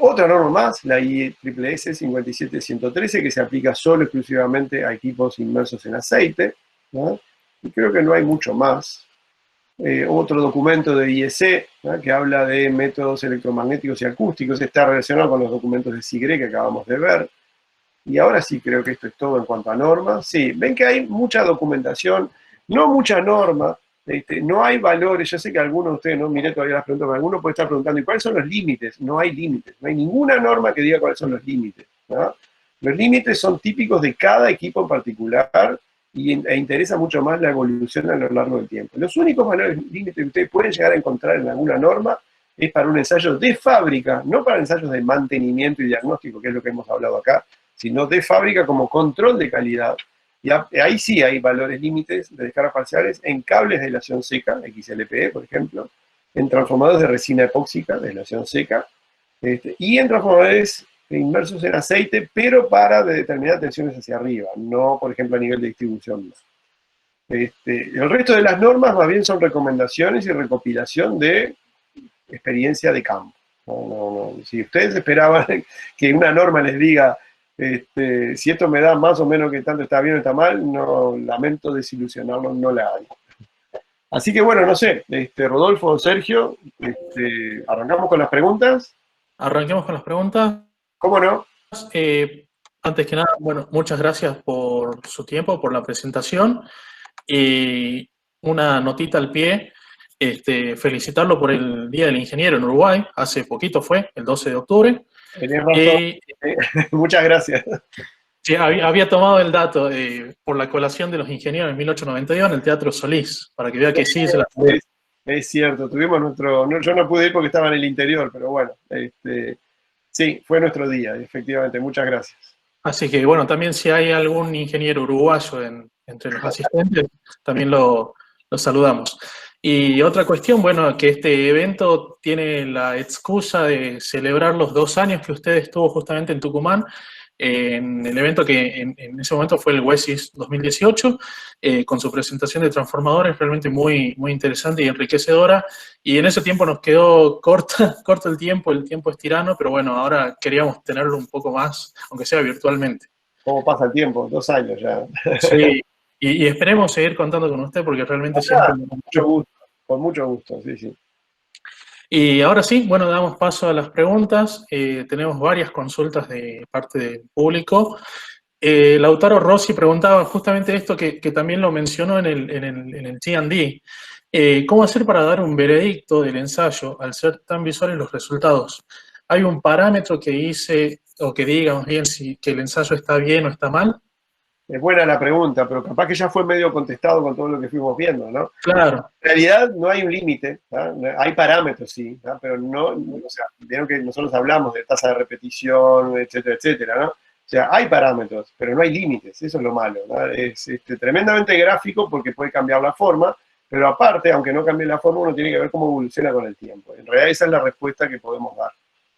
Otra norma más, la IEEE 57113, que se aplica solo exclusivamente a equipos inmersos en aceite, ¿no? Y creo que no hay mucho más. Otro documento de IEC, ¿no? Que habla de métodos electromagnéticos y acústicos, está relacionado con los documentos de SIGRE que acabamos de ver. Y ahora sí creo que esto es todo en cuanto a normas. Sí, ven que hay mucha documentación, no mucha norma, no hay valores. Yo sé que algunos de ustedes, no miré todavía las preguntas, pero alguno puede estar preguntando, ¿y cuáles son los límites? No hay límites, no hay ninguna norma que diga cuáles son los límites, ¿no? Los límites son típicos de cada equipo en particular e interesa mucho más la evolución a lo largo del tiempo. Los únicos valores límites que ustedes pueden llegar a encontrar en alguna norma es para un ensayo de fábrica, no para ensayos de mantenimiento y diagnóstico, que es lo que hemos hablado acá, sino de fábrica como control de calidad. Y ahí sí hay valores límites de descargas parciales en cables de aislación seca, XLPE, por ejemplo, en transformadores de resina epóxica de aislación seca, y en transformadores inmersos en aceite, pero para determinadas tensiones hacia arriba, no, por ejemplo, a nivel de distribución. El resto de las normas más bien son recomendaciones y recopilación de experiencia de campo. Si ustedes esperaban que una norma les diga si esto me da más o menos que tanto está bien o está mal, no, lamento desilusionarlos, no la hay. Así que bueno, no sé, Rodolfo, Sergio, ¿arrancamos con las preguntas? Arranquemos con las preguntas. ¿Cómo no? Antes que nada, bueno, muchas gracias por su tiempo, por la presentación. Y una notita al pie, felicitarlo por el Día del Ingeniero en Uruguay, hace poquito fue, el 12 de octubre. Tenés razón. Muchas gracias. Sí, había tomado el dato por la colación de los ingenieros en 1892 en el Teatro Solís, para que vea que sí se la... Es cierto, tuvimos yo no pude ir porque estaba en el interior, pero bueno, Sí, fue nuestro día, efectivamente. Muchas gracias. Así que bueno, también si hay algún ingeniero uruguayo entre los asistentes, también lo saludamos. Y otra cuestión, bueno, que este evento tiene la excusa de celebrar los 2 años que usted estuvo justamente en Tucumán, en el evento que en ese momento fue el WESIS 2018, con su presentación de transformadores realmente muy, muy interesante y enriquecedora. Y en ese tiempo nos quedó corto el tiempo es tirano, pero bueno, ahora queríamos tenerlo un poco más, aunque sea virtualmente. ¿Cómo pasa el tiempo? 2 años ya. Sí, y esperemos seguir contando con usted porque realmente siempre... Mucho gusto, con mucho gusto, sí, sí. Y ahora sí, bueno, damos paso a las preguntas. Tenemos varias consultas de parte del público. Lautaro Rossi preguntaba justamente esto que también lo mencionó en el T&D. ¿Cómo hacer para dar un veredicto del ensayo al ser tan visuales los resultados? ¿Hay un parámetro que dice, o que diga más bien si que el ensayo está bien o está mal? Es buena la pregunta, pero capaz que ya fue medio contestado con todo lo que fuimos viendo, ¿no? Claro, En realidad no hay un límite, ¿tá? Hay parámetros, sí, ¿tá? Pero no, o sea, vieron que nosotros hablamos de tasa de repetición, etcétera, etcétera, ¿no? O sea, hay parámetros, pero no hay límites, eso es lo malo, ¿no? Es tremendamente gráfico porque puede cambiar la forma, pero aparte, aunque no cambie la forma, uno tiene que ver cómo evoluciona con el tiempo. En realidad esa es la respuesta que podemos dar,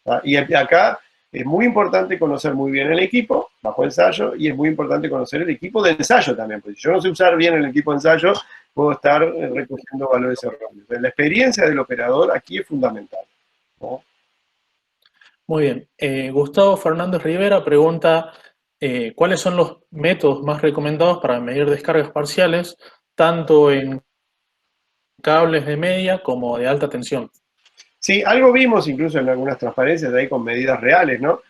¿tá? Y acá es muy importante conocer muy bien el equipo bajo ensayo y es muy importante conocer el equipo de ensayo también, porque si yo no sé usar bien el equipo de ensayo, puedo estar recogiendo valores erróneos. La experiencia del operador aquí es fundamental, ¿no? muy bien. Gustavo Fernández Rivera pregunta, ¿cuáles son los métodos más recomendados para medir descargas parciales, tanto en cables de media como de alta tensión? Sí, algo vimos incluso en algunas transparencias de ahí con medidas reales, ¿no?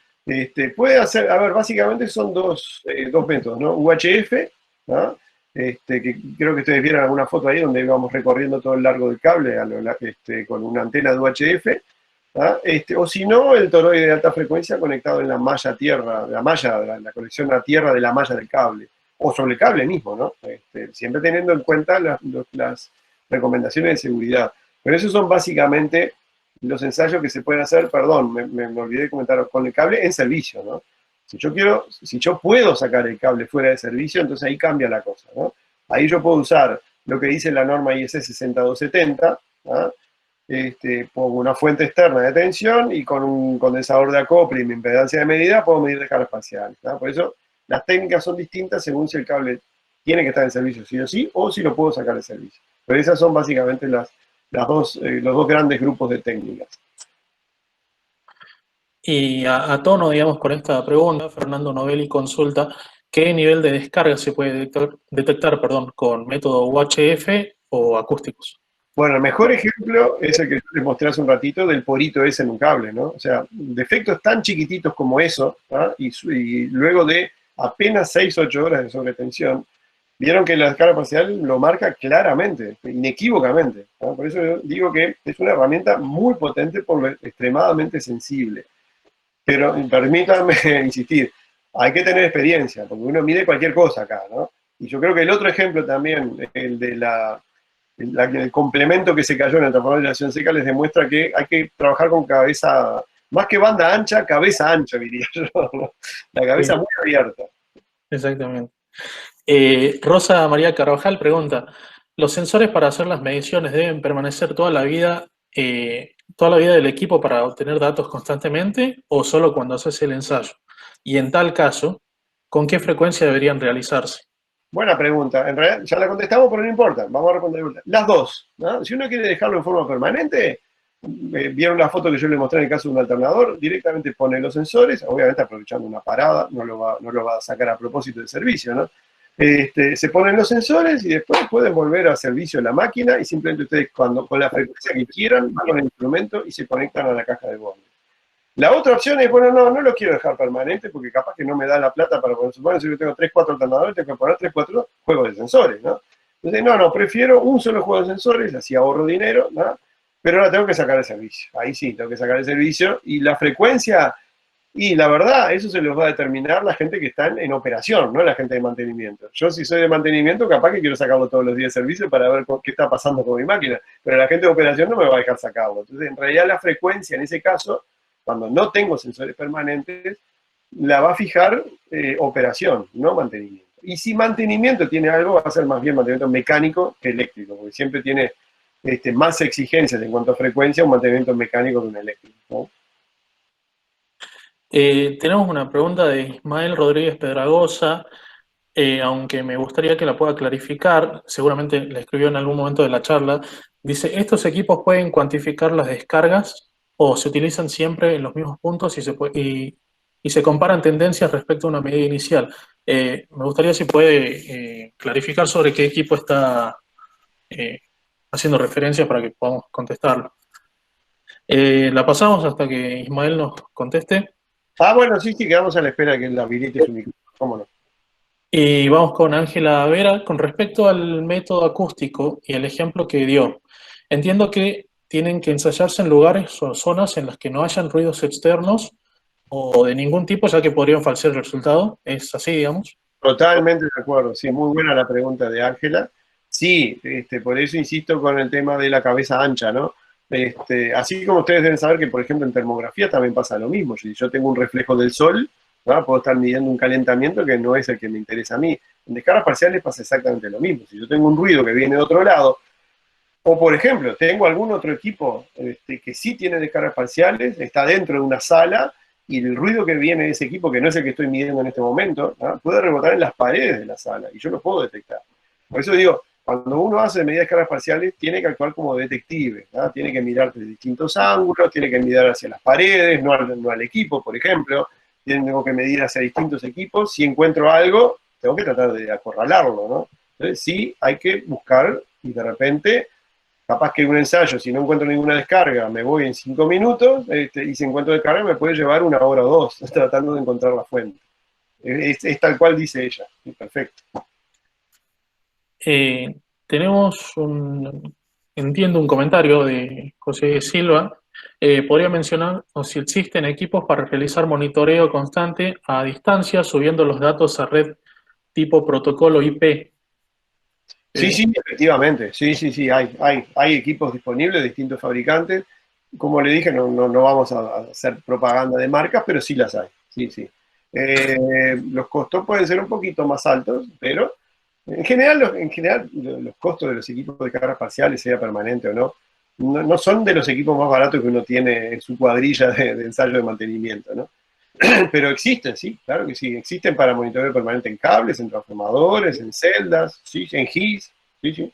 Puede hacer, a ver, básicamente son dos métodos, ¿no? UHF, ¿no? Que creo que ustedes vieron alguna foto ahí donde íbamos recorriendo todo el largo del cable con una antena de UHF, ¿ah? O si no, el toroide de alta frecuencia conectado en la malla tierra, la conexión a tierra de la malla del cable, o sobre el cable mismo, ¿no? Siempre teniendo en cuenta las recomendaciones de seguridad. Pero esos son básicamente los ensayos que se pueden hacer, perdón, me olvidé de comentar, con el cable en servicio, ¿no? Si yo puedo sacar el cable fuera de servicio, entonces ahí cambia la cosa, ¿no? Ahí yo puedo usar lo que dice la norma IEC 60270, ¿no? Pongo una fuente externa de tensión y con un condensador de acople y mi impedancia de medida puedo medir descargas parciales, ¿no? Por eso las técnicas son distintas según si el cable tiene que estar en servicio sí o sí, o si lo puedo sacar de servicio. Pero esas son básicamente los dos grandes grupos de técnicas. Y a tono, digamos, con esta pregunta, Fernando Novelli consulta qué nivel de descarga se puede detectar, perdón, con método UHF o acústicos. Bueno, el mejor ejemplo es el que yo les mostré hace un ratito del porito ese en un cable, ¿no? O sea, defectos tan chiquititos como eso, ¿ah? Y luego de apenas 6-8 horas de sobretensión, vieron que la descarga parcial lo marca claramente, inequívocamente, ¿no? Por eso yo digo que es una herramienta muy potente por lo extremadamente sensible. Pero permítanme insistir, hay que tener experiencia, porque uno mide cualquier cosa acá, ¿no? Y yo creo que el otro ejemplo también, el de el complemento que se cayó en el transformador de acción seca, les demuestra que hay que trabajar con cabeza, más que banda ancha, cabeza ancha, diría yo, ¿no? La cabeza Sí, muy abierta. exactamente. Rosa María Carvajal pregunta, ¿los sensores para hacer las mediciones deben permanecer toda la vida del equipo para obtener datos constantemente o solo cuando haces el ensayo? Y en tal caso, ¿con qué frecuencia deberían realizarse? Buena pregunta. En realidad ya la contestamos, pero no importa. Vamos a responder de vuelta. Las dos, ¿no? Si uno quiere dejarlo en forma permanente, vieron la foto que yo le mostré en el caso de un alternador, directamente pone los sensores, obviamente aprovechando una parada, no lo va a sacar a propósito del servicio, ¿no? Se ponen los sensores y después pueden volver a servicio de la máquina y simplemente ustedes con la frecuencia que quieran van con el instrumento y se conectan a la caja de bordo. La otra opción es, bueno, no lo quiero dejar permanente porque capaz que no me da la plata para poner, supongo que si yo tengo 3-4 alternadores, tengo que poner 3-4 juegos de sensores, ¿no? Entonces, prefiero un solo juego de sensores, así ahorro dinero, ¿no? Pero ahora tengo que sacar el servicio. Ahí sí, tengo que sacar el servicio. Y la frecuencia, y la verdad, eso se los va a determinar la gente que está en operación, no la gente de mantenimiento. Yo si soy de mantenimiento, capaz que quiero sacarlo todos los días de servicio para ver qué está pasando con mi máquina. Pero la gente de operación no me va a dejar sacarlo. Entonces, en realidad la frecuencia en ese caso cuando no tengo sensores permanentes, la va a fijar operación, no mantenimiento. Y si mantenimiento tiene algo, va a ser más bien mantenimiento mecánico que eléctrico, porque siempre tiene más exigencias en cuanto a frecuencia un mantenimiento mecánico que un eléctrico, ¿no? Tenemos una pregunta de Ismael Rodríguez Pedragosa, aunque me gustaría que la pueda clarificar, seguramente la escribió en algún momento de la charla. Dice, ¿estos equipos pueden cuantificar las descargas o se utilizan siempre en los mismos puntos y se comparan tendencias respecto a una medida inicial? Me gustaría si puede clarificar sobre qué equipo está eh, haciendo referencia para que podamos contestarlo. La pasamos hasta que Ismael nos conteste. Ah, bueno, sí, sí, quedamos a la espera de que él habilite su micrófono, cómo no. Y vamos con Ángela Vera. Con respecto al método acústico y el ejemplo que dio, entiendo que tienen que ensayarse en lugares o zonas en las que no hayan ruidos externos o de ningún tipo, ya que podrían falsear el resultado. ¿Es así, digamos? Totalmente de acuerdo, sí, muy buena la pregunta de Ángela. Sí, por eso insisto con el tema de la cabeza ancha, ¿no? Así como ustedes deben saber que, por ejemplo, en termografía también pasa lo mismo. Si yo tengo un reflejo del sol, ¿no? Puedo estar midiendo un calentamiento que no es el que me interesa a mí. En descargas parciales pasa exactamente lo mismo. Si yo tengo un ruido que viene de otro lado, o por ejemplo, tengo algún otro equipo que sí tiene descargas parciales, está dentro de una sala, y el ruido que viene de ese equipo, que no es el que estoy midiendo en este momento, ¿no? Puede rebotar en las paredes de la sala, y yo lo puedo detectar. Por eso digo, cuando uno hace medidas de descargas parciales, tiene que actuar como detective, ¿no? Tiene que mirar desde distintos ángulos, tiene que mirar hacia las paredes, no al equipo, por ejemplo, tengo que medir hacia distintos equipos, si encuentro algo, tengo que tratar de acorralarlo, ¿no? Entonces sí, hay que buscar, y de repente capaz que un ensayo, si no encuentro ninguna descarga, me voy en 5 minutos, y si encuentro descarga me puede llevar 1 hora o 2, tratando de encontrar la fuente. Es tal cual dice ella. Perfecto. Tenemos entiendo un comentario de José Silva. Podría mencionar o si existen equipos para realizar monitoreo constante a distancia, subiendo los datos a red tipo protocolo IP. Sí, sí, efectivamente. Sí, sí, sí. Hay equipos disponibles de distintos fabricantes. Como le dije, no vamos a hacer propaganda de marcas, pero sí las hay. Sí, sí. Los costos pueden ser un poquito más altos, pero en general, los costos de los equipos de cargas parciales, sea permanente o no son de los equipos más baratos que uno tiene en su cuadrilla de ensayo de mantenimiento, ¿no? Pero existen, sí, claro que sí. Existen para monitoreo permanente en cables, en transformadores, en celdas, sí, en GIS, sí, sí.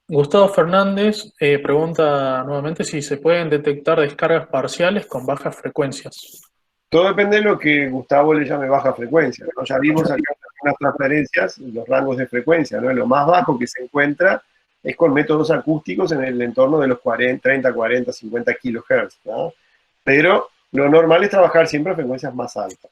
Gustavo Fernández pregunta nuevamente si se pueden detectar descargas parciales con bajas frecuencias. Todo depende de lo que Gustavo le llame baja frecuencia, ¿no? Ya vimos acá unas transferencias, los rangos de frecuencia, ¿no? Lo más bajo que se encuentra es con métodos acústicos en el entorno de los 40, 30, 40, 50 kilohertz, ¿no? Pero lo normal es trabajar siempre a frecuencias más altas.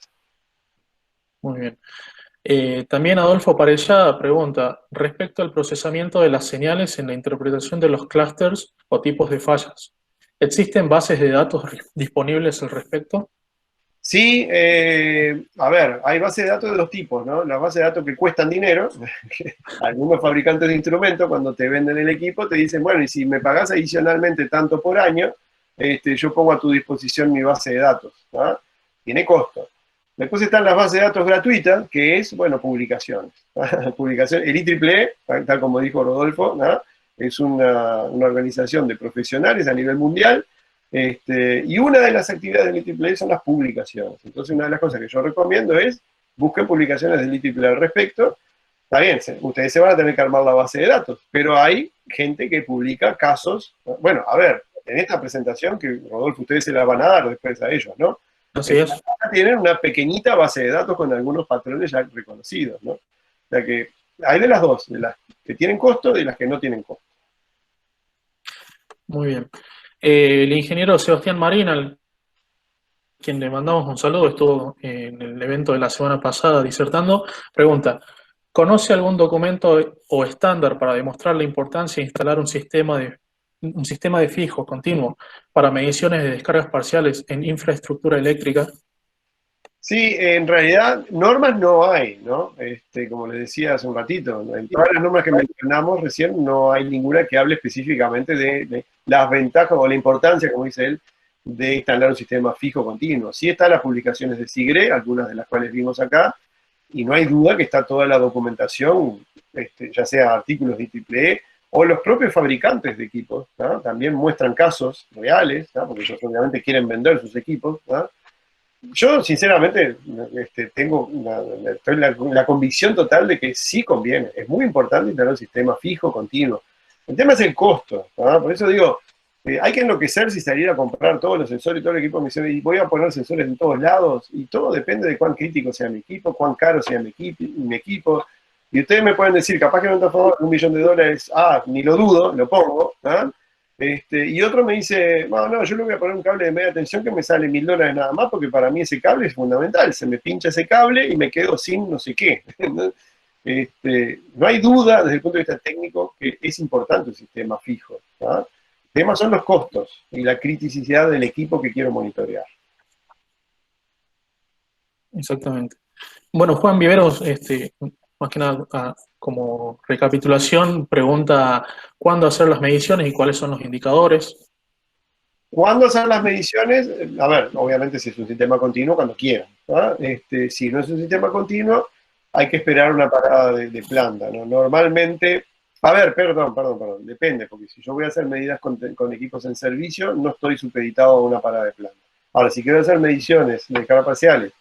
Muy bien. También Adolfo Parellada pregunta, respecto al procesamiento de las señales en la interpretación de los clústeres o tipos de fallas, ¿existen bases de datos disponibles al respecto? Sí, a ver, hay bases de datos de dos tipos, ¿no? Las bases de datos que cuestan dinero, algunos fabricantes de instrumentos cuando te venden el equipo te dicen, bueno, y si me pagás adicionalmente tanto por año, yo pongo a tu disposición mi base de datos, ¿no? Tiene costo. Después están las bases de datos gratuitas, que es, bueno, publicaciones. Publicación, el IEEE, tal como dijo Rodolfo, ¿no? Es una organización de profesionales a nivel mundial. Y una de las actividades del IEEE son las publicaciones. Entonces, una de las cosas que yo recomiendo es busquen publicaciones del IEEE al respecto. Está bien, ustedes se van a tener que armar la base de datos, pero hay gente que publica casos. Bueno, a ver, en esta presentación, que Rodolfo, ustedes se la van a dar después a ellos, ¿no? Así es. Tienen una pequeñita base de datos con algunos patrones ya reconocidos, ¿no? O sea que hay de las dos, de las que tienen costo y de las que no tienen costo. Muy bien. El ingeniero Sebastián Marín, al quien le mandamos un saludo, estuvo en el evento de la semana pasada disertando, pregunta, ¿conoce algún documento o estándar para demostrar la importancia de instalar un sistema de fijo continuo para mediciones de descargas parciales en infraestructura eléctrica? Sí, en realidad normas no hay, ¿no? Como les decía hace un ratito, ¿no? En todas las normas que mencionamos recién no hay ninguna que hable específicamente de las ventajas o la importancia, como dice él, de instalar un sistema fijo continuo. Sí están las publicaciones de SIGRE, algunas de las cuales vimos acá, y no hay duda que está toda la documentación, ya sea artículos de IEEE o los propios fabricantes de equipos, ¿no? También muestran casos reales, ¿no? Porque ellos obviamente quieren vender sus equipos, ¿no? Yo, sinceramente, tengo la convicción total de que sí conviene. Es muy importante tener un sistema fijo, continuo. El tema es el costo, ¿no? Por eso digo, hay que enloquecer si salir a comprar todos los sensores y todo el equipo. Me dice, y voy a poner sensores en todos lados, y todo depende de cuán crítico sea mi equipo, cuán caro sea mi equipo. Y ustedes me pueden decir, capaz que no está a favor de $1.000.000, ni lo dudo, lo pongo, ¿no? Y otro me dice, no, no, yo le voy a poner un cable de media tensión que me sale $1.000 nada más, porque para mí ese cable es fundamental. Se me pincha ese cable y me quedo sin no sé qué. No hay duda desde el punto de vista técnico que es importante un sistema fijo, ¿no? El tema son los costos y la criticidad del equipo que quiero monitorear. Exactamente. Bueno, Juan Viveros, más que nada, como recapitulación, pregunta cuándo hacer las mediciones y cuáles son los indicadores. ¿Cuándo hacer las mediciones? A ver, obviamente si es un sistema continuo, cuando quieran, ¿no? Si no es un sistema continuo, hay que esperar una parada de planta, ¿no? Normalmente, a ver, perdón, depende, porque si yo voy a hacer medidas con equipos en servicio, no estoy supeditado a una parada de planta. Ahora, si quiero hacer mediciones de descargas parciales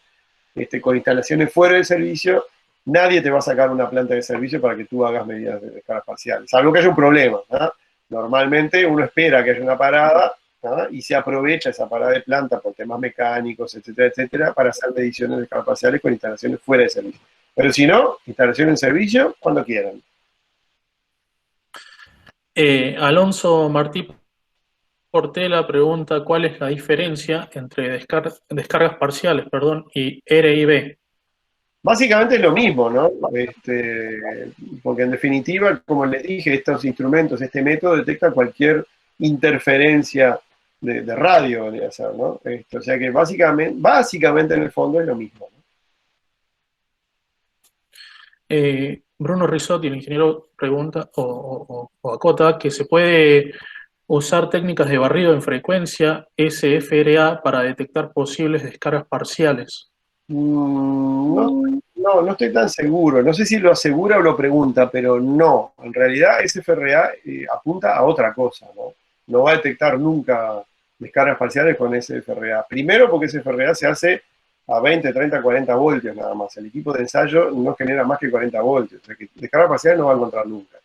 con instalaciones fuera de servicio, nadie te va a sacar una planta de servicio para que tú hagas medidas de descargas parciales, salvo que haya un problema, ¿no? Normalmente uno espera que haya una parada, ¿no? Y se aprovecha esa parada de planta por temas mecánicos, etcétera, etcétera, para hacer mediciones de descargas parciales con instalaciones fuera de servicio. Pero si no, instalación en servicio, cuando quieran. Alonso Martí Portela pregunta cuál es la diferencia entre descargas parciales, perdón, y RIB. Básicamente es lo mismo, ¿no? Porque en definitiva, como les dije, estos instrumentos, este método detecta cualquier interferencia de radio, ¿no? O sea que básicamente en el fondo es lo mismo, ¿no? Bruno Risotti, el ingeniero, pregunta o acota que se puede usar técnicas de barrido en frecuencia SFRA para detectar posibles descargas parciales. No estoy tan seguro. No sé si lo asegura o lo pregunta, pero no. En realidad, SFRA apunta a otra cosa, ¿no? No va a detectar nunca descargas parciales con SFRA. Primero porque SFRA se hace a 20, 30, 40 voltios nada más. El equipo de ensayo no genera más que 40 voltios. O sea que descargas parciales no va a encontrar nunca.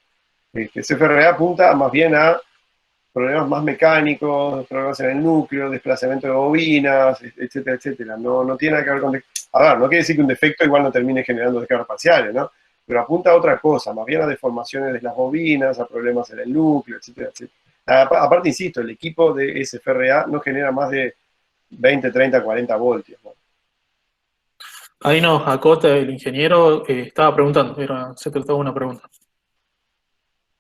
SFRA apunta más bien a problemas más mecánicos, problemas en el núcleo, desplazamiento de bobinas, etcétera, etcétera. No tiene nada que ver con... A ver, no quiere decir que un defecto igual no termine generando descargas parciales, ¿no? Pero apunta a otra cosa, más bien a deformaciones de las bobinas, a problemas en el núcleo, etcétera, etcétera. Aparte, insisto, el equipo de SFRA no genera más de 20, 30, 40 voltios, ¿no? Ahí nos acota el ingeniero, estaba preguntando, se trataba de una pregunta.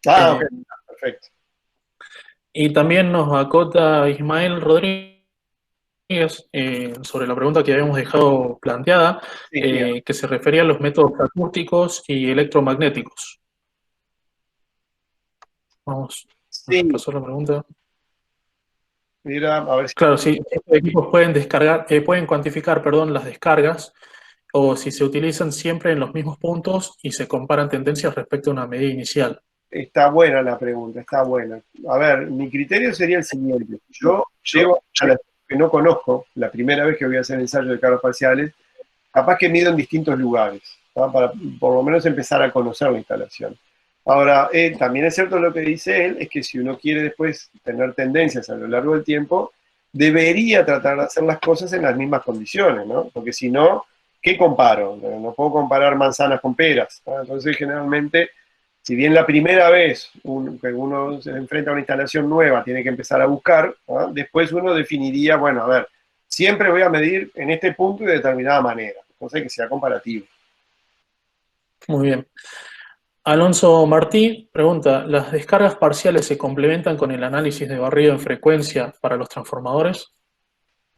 Ok, perfecto. Y también nos acota Ismael Rodríguez sobre la pregunta que habíamos dejado planteada, Sí, que se refería a los métodos acústicos y electromagnéticos. Vamos a sí, pasar la pregunta. mira, a ver si... Claro, sí, estos equipos pueden descargar, pueden cuantificar, perdón, las descargas, o si se utilizan siempre en los mismos puntos y se comparan tendencias respecto a una medida inicial. Está buena la pregunta, está buena. A ver, mi criterio sería el siguiente. Yo llego a la que no conozco, la primera vez que voy a hacer ensayo de cargas parciales, capaz que mido en distintos lugares, ¿no? Para por lo menos empezar a conocer la instalación. Ahora, también es cierto lo que dice él, es que si uno quiere después tener tendencias a lo largo del tiempo, debería tratar de hacer las cosas en las mismas condiciones, ¿no? Porque si no, ¿qué comparo? No puedo comparar manzanas con peras, ¿no? Entonces, generalmente, si bien la primera vez que uno se enfrenta a una instalación nueva, tiene que empezar a buscar, ¿no? Después uno definiría, bueno, a ver, siempre voy a medir en este punto y de determinada manera, cosa que sea comparativo. Muy bien. Alonso Martí pregunta, ¿las descargas parciales se complementan con el análisis de barrido en frecuencia para los transformadores?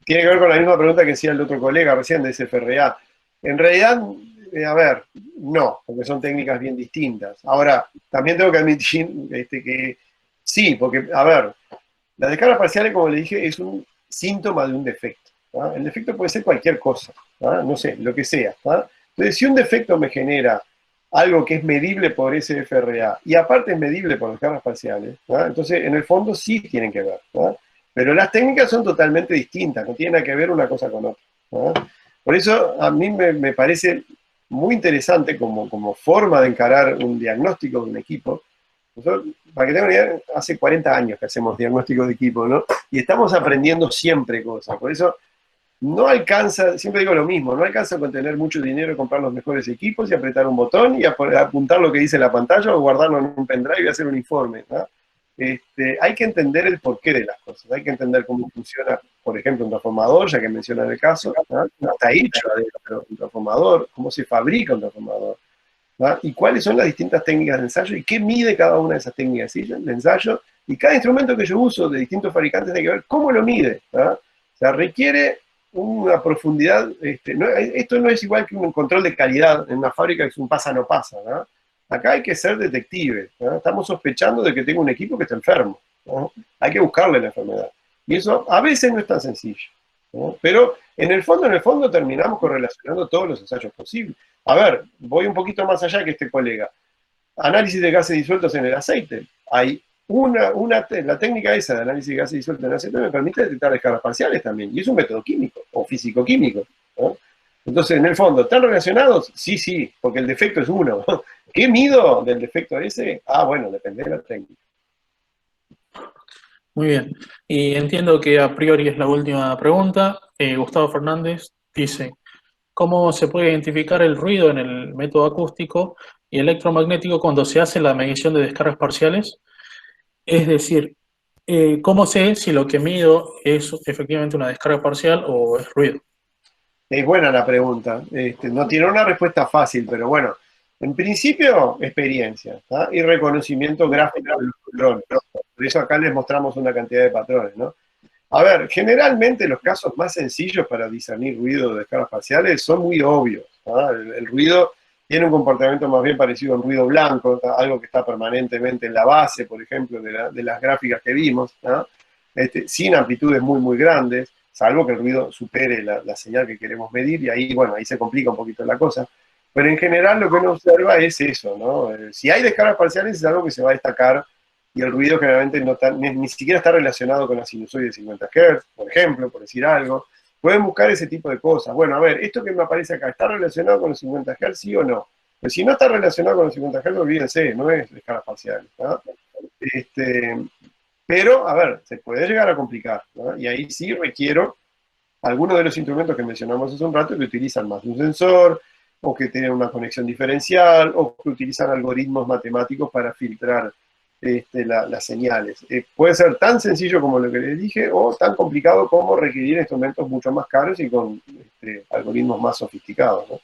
Tiene que ver con la misma pregunta que hacía el otro colega recién de SFRA. En realidad, a ver, no, porque son técnicas bien distintas. Ahora, también tengo que admitir que sí, porque, a ver, las descargas parciales, como le dije, es un síntoma de un defecto. ¿Ah? El defecto puede ser cualquier cosa, ¿ah? No sé, lo que sea. ¿Ah? Entonces, si un defecto me genera algo que es medible por SFRA y aparte es medible por descargas parciales, ¿ah? Entonces en el fondo sí tienen que ver. ¿Ah? Pero las técnicas son totalmente distintas, no tienen nada que ver una cosa con otra. ¿Ah? Por eso a mí me parece muy interesante como forma de encarar un diagnóstico de un equipo. Nosotros, para que tengan una idea, hace 40 años que hacemos diagnósticos de equipo, ¿no? Y estamos aprendiendo siempre cosas. Por eso no alcanza, siempre digo lo mismo, no alcanza con tener mucho dinero, comprar los mejores equipos y apretar un botón y apuntar lo que dice la pantalla o guardarlo en un pendrive y hacer un informe, ¿no? Hay que entender el porqué de las cosas, hay que entender cómo funciona, por ejemplo, un transformador, ya que mencionan el caso, ¿no? Cómo está hecho adentro un transformador, cómo se fabrica un transformador, ¿no? Y cuáles son las distintas técnicas de ensayo y qué mide cada una de esas técnicas de ensayo, y cada instrumento que yo uso de distintos fabricantes hay que ver cómo lo mide, ¿no? O sea, requiere una profundidad, esto no es igual que un control de calidad en una fábrica que es un pasa no pasa, ¿no? Acá hay que ser detective, ¿no? Estamos sospechando de que tengo un equipo que está enfermo, ¿no? Hay que buscarle la enfermedad. Y eso a veces no es tan sencillo, ¿no? Pero en el fondo terminamos correlacionando todos los ensayos posibles. A ver, voy un poquito más allá que este colega. Análisis de gases disueltos en el aceite. Hay la técnica esa de análisis de gases disueltos en el aceite me permite detectar descargas parciales también. Y es un método químico o físico-químico, ¿no? Entonces, en el fondo, ¿están relacionados? Sí, sí, porque el defecto es uno. ¿Qué mido del defecto ese? Ah, bueno, depende de la técnica. Muy bien. Y entiendo que a priori es la última pregunta. Gustavo Fernández dice, ¿cómo se puede identificar el ruido en el método acústico y electromagnético cuando se hace la medición de descargas parciales? Es decir, ¿cómo sé si lo que mido es efectivamente una descarga parcial o es ruido? Es buena la pregunta. No tiene una respuesta fácil, pero bueno, en principio, experiencia, ¿tá? Y reconocimiento gráfico de los patrones. Por eso acá les mostramos una cantidad de patrones, ¿no? A ver, generalmente los casos más sencillos para discernir ruido de descargas parciales son muy obvios, ¿tá? El ruido tiene un comportamiento más bien parecido a un ruido blanco, ¿tá? Algo que está permanentemente en la base, por ejemplo, de las gráficas que vimos, ¿tá? Sin amplitudes muy, muy grandes, salvo que el ruido supere la señal que queremos medir, y ahí, bueno, ahí se complica un poquito la cosa. Pero en general lo que uno observa es eso, ¿no? Si hay descargas parciales es algo que se va a destacar, y el ruido generalmente ni siquiera está relacionado con la sinusoide de 50 Hz, por ejemplo, por decir algo. Pueden buscar ese tipo de cosas. Bueno, a ver, esto que me aparece acá, ¿está relacionado con los 50 Hz, sí o no? Pero si no está relacionado con los 50 Hz, olvídense, no es descargas parciales, ¿no? Pero, a ver, se puede llegar a complicar, ¿no? Y ahí sí requiero algunos de los instrumentos que mencionamos hace un rato que utilizan más de un sensor, o que tienen una conexión diferencial, o que utilizan algoritmos matemáticos para filtrar las señales. Puede ser tan sencillo como lo que les dije, o tan complicado como requerir instrumentos mucho más caros y con algoritmos más sofisticados, ¿no?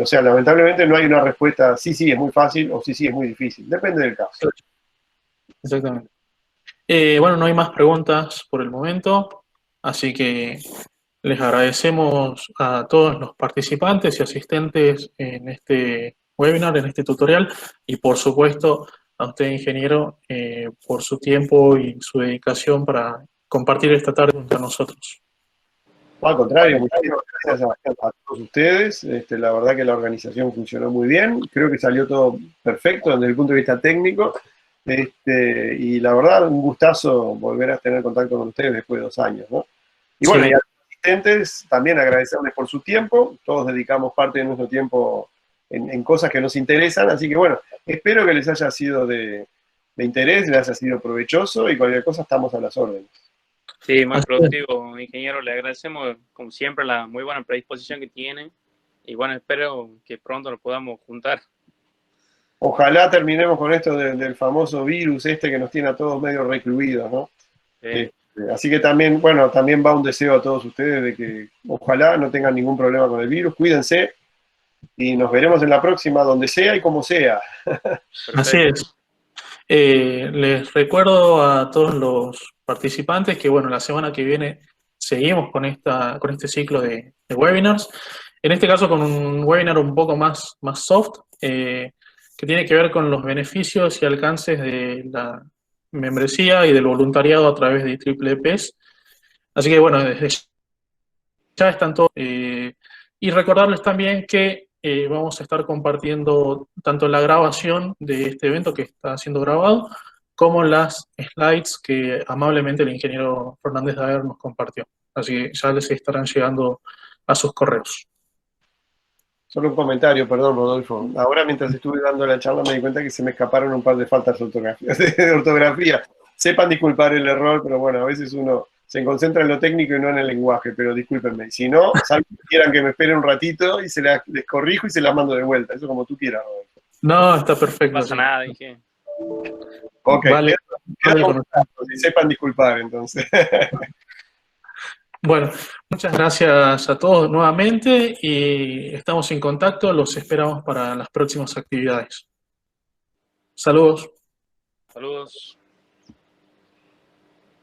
O sea, lamentablemente no hay una respuesta, sí, sí, es muy fácil, o sí, sí, es muy difícil. Depende del caso. Exactamente. Bueno, no hay más preguntas por el momento, así que les agradecemos a todos los participantes y asistentes en este webinar, en este tutorial, y por supuesto a usted, ingeniero, por su tiempo y su dedicación para compartir esta tarde con nosotros. Al contrario, muchísimas gracias a todos ustedes. La verdad que la organización funcionó muy bien. Creo que salió todo perfecto desde el punto de vista técnico. Y la verdad, un gustazo volver a tener contacto con ustedes después de 2 años, ¿no? Y bueno, Sí. y a los asistentes también agradecerles por su tiempo. Todos dedicamos parte de nuestro tiempo en cosas que nos interesan. Así que bueno, espero que les haya sido de interés, les haya sido provechoso, y cualquier cosa estamos a las órdenes. Sí, muy productivo, ingeniero. Le agradecemos, como siempre, la muy buena predisposición que tiene. Y bueno, espero que pronto nos podamos juntar. Ojalá terminemos con esto del famoso virus que nos tiene a todos medio recluidos, ¿no? Sí. Así que también, bueno, también va un deseo a todos ustedes de que ojalá no tengan ningún problema con el virus. Cuídense y nos veremos en la próxima, donde sea y como sea. Así es. Les recuerdo a todos los participantes que, bueno, la semana que viene seguimos con este ciclo de webinars. En este caso con un webinar un poco más soft, que tiene que ver con los beneficios y alcances de la membresía y del voluntariado a través de IEEE. Así que bueno, desde ya están todos. Y recordarles también que vamos a estar compartiendo tanto la grabación de este evento que está siendo grabado, como las slides que amablemente el ingeniero Fernández Daer nos compartió. Así que ya les estarán llegando a sus correos. Solo un comentario, perdón, Rodolfo. Ahora, mientras estuve dando la charla, me di cuenta que se me escaparon un par de faltas de ortografía. Sepan disculpar el error, pero bueno, a veces uno se concentra en lo técnico y no en el lenguaje, pero discúlpenme. Si no, salvo que quieran que me esperen un ratito y les corrijo y se las mando de vuelta. Eso como tú quieras, Rodolfo. No, está perfecto. No pasa nada, dije. Ok, vale. Y sepan disculpar, entonces. Bueno, muchas gracias a todos nuevamente y estamos en contacto. Los esperamos para las próximas actividades. Saludos. Saludos.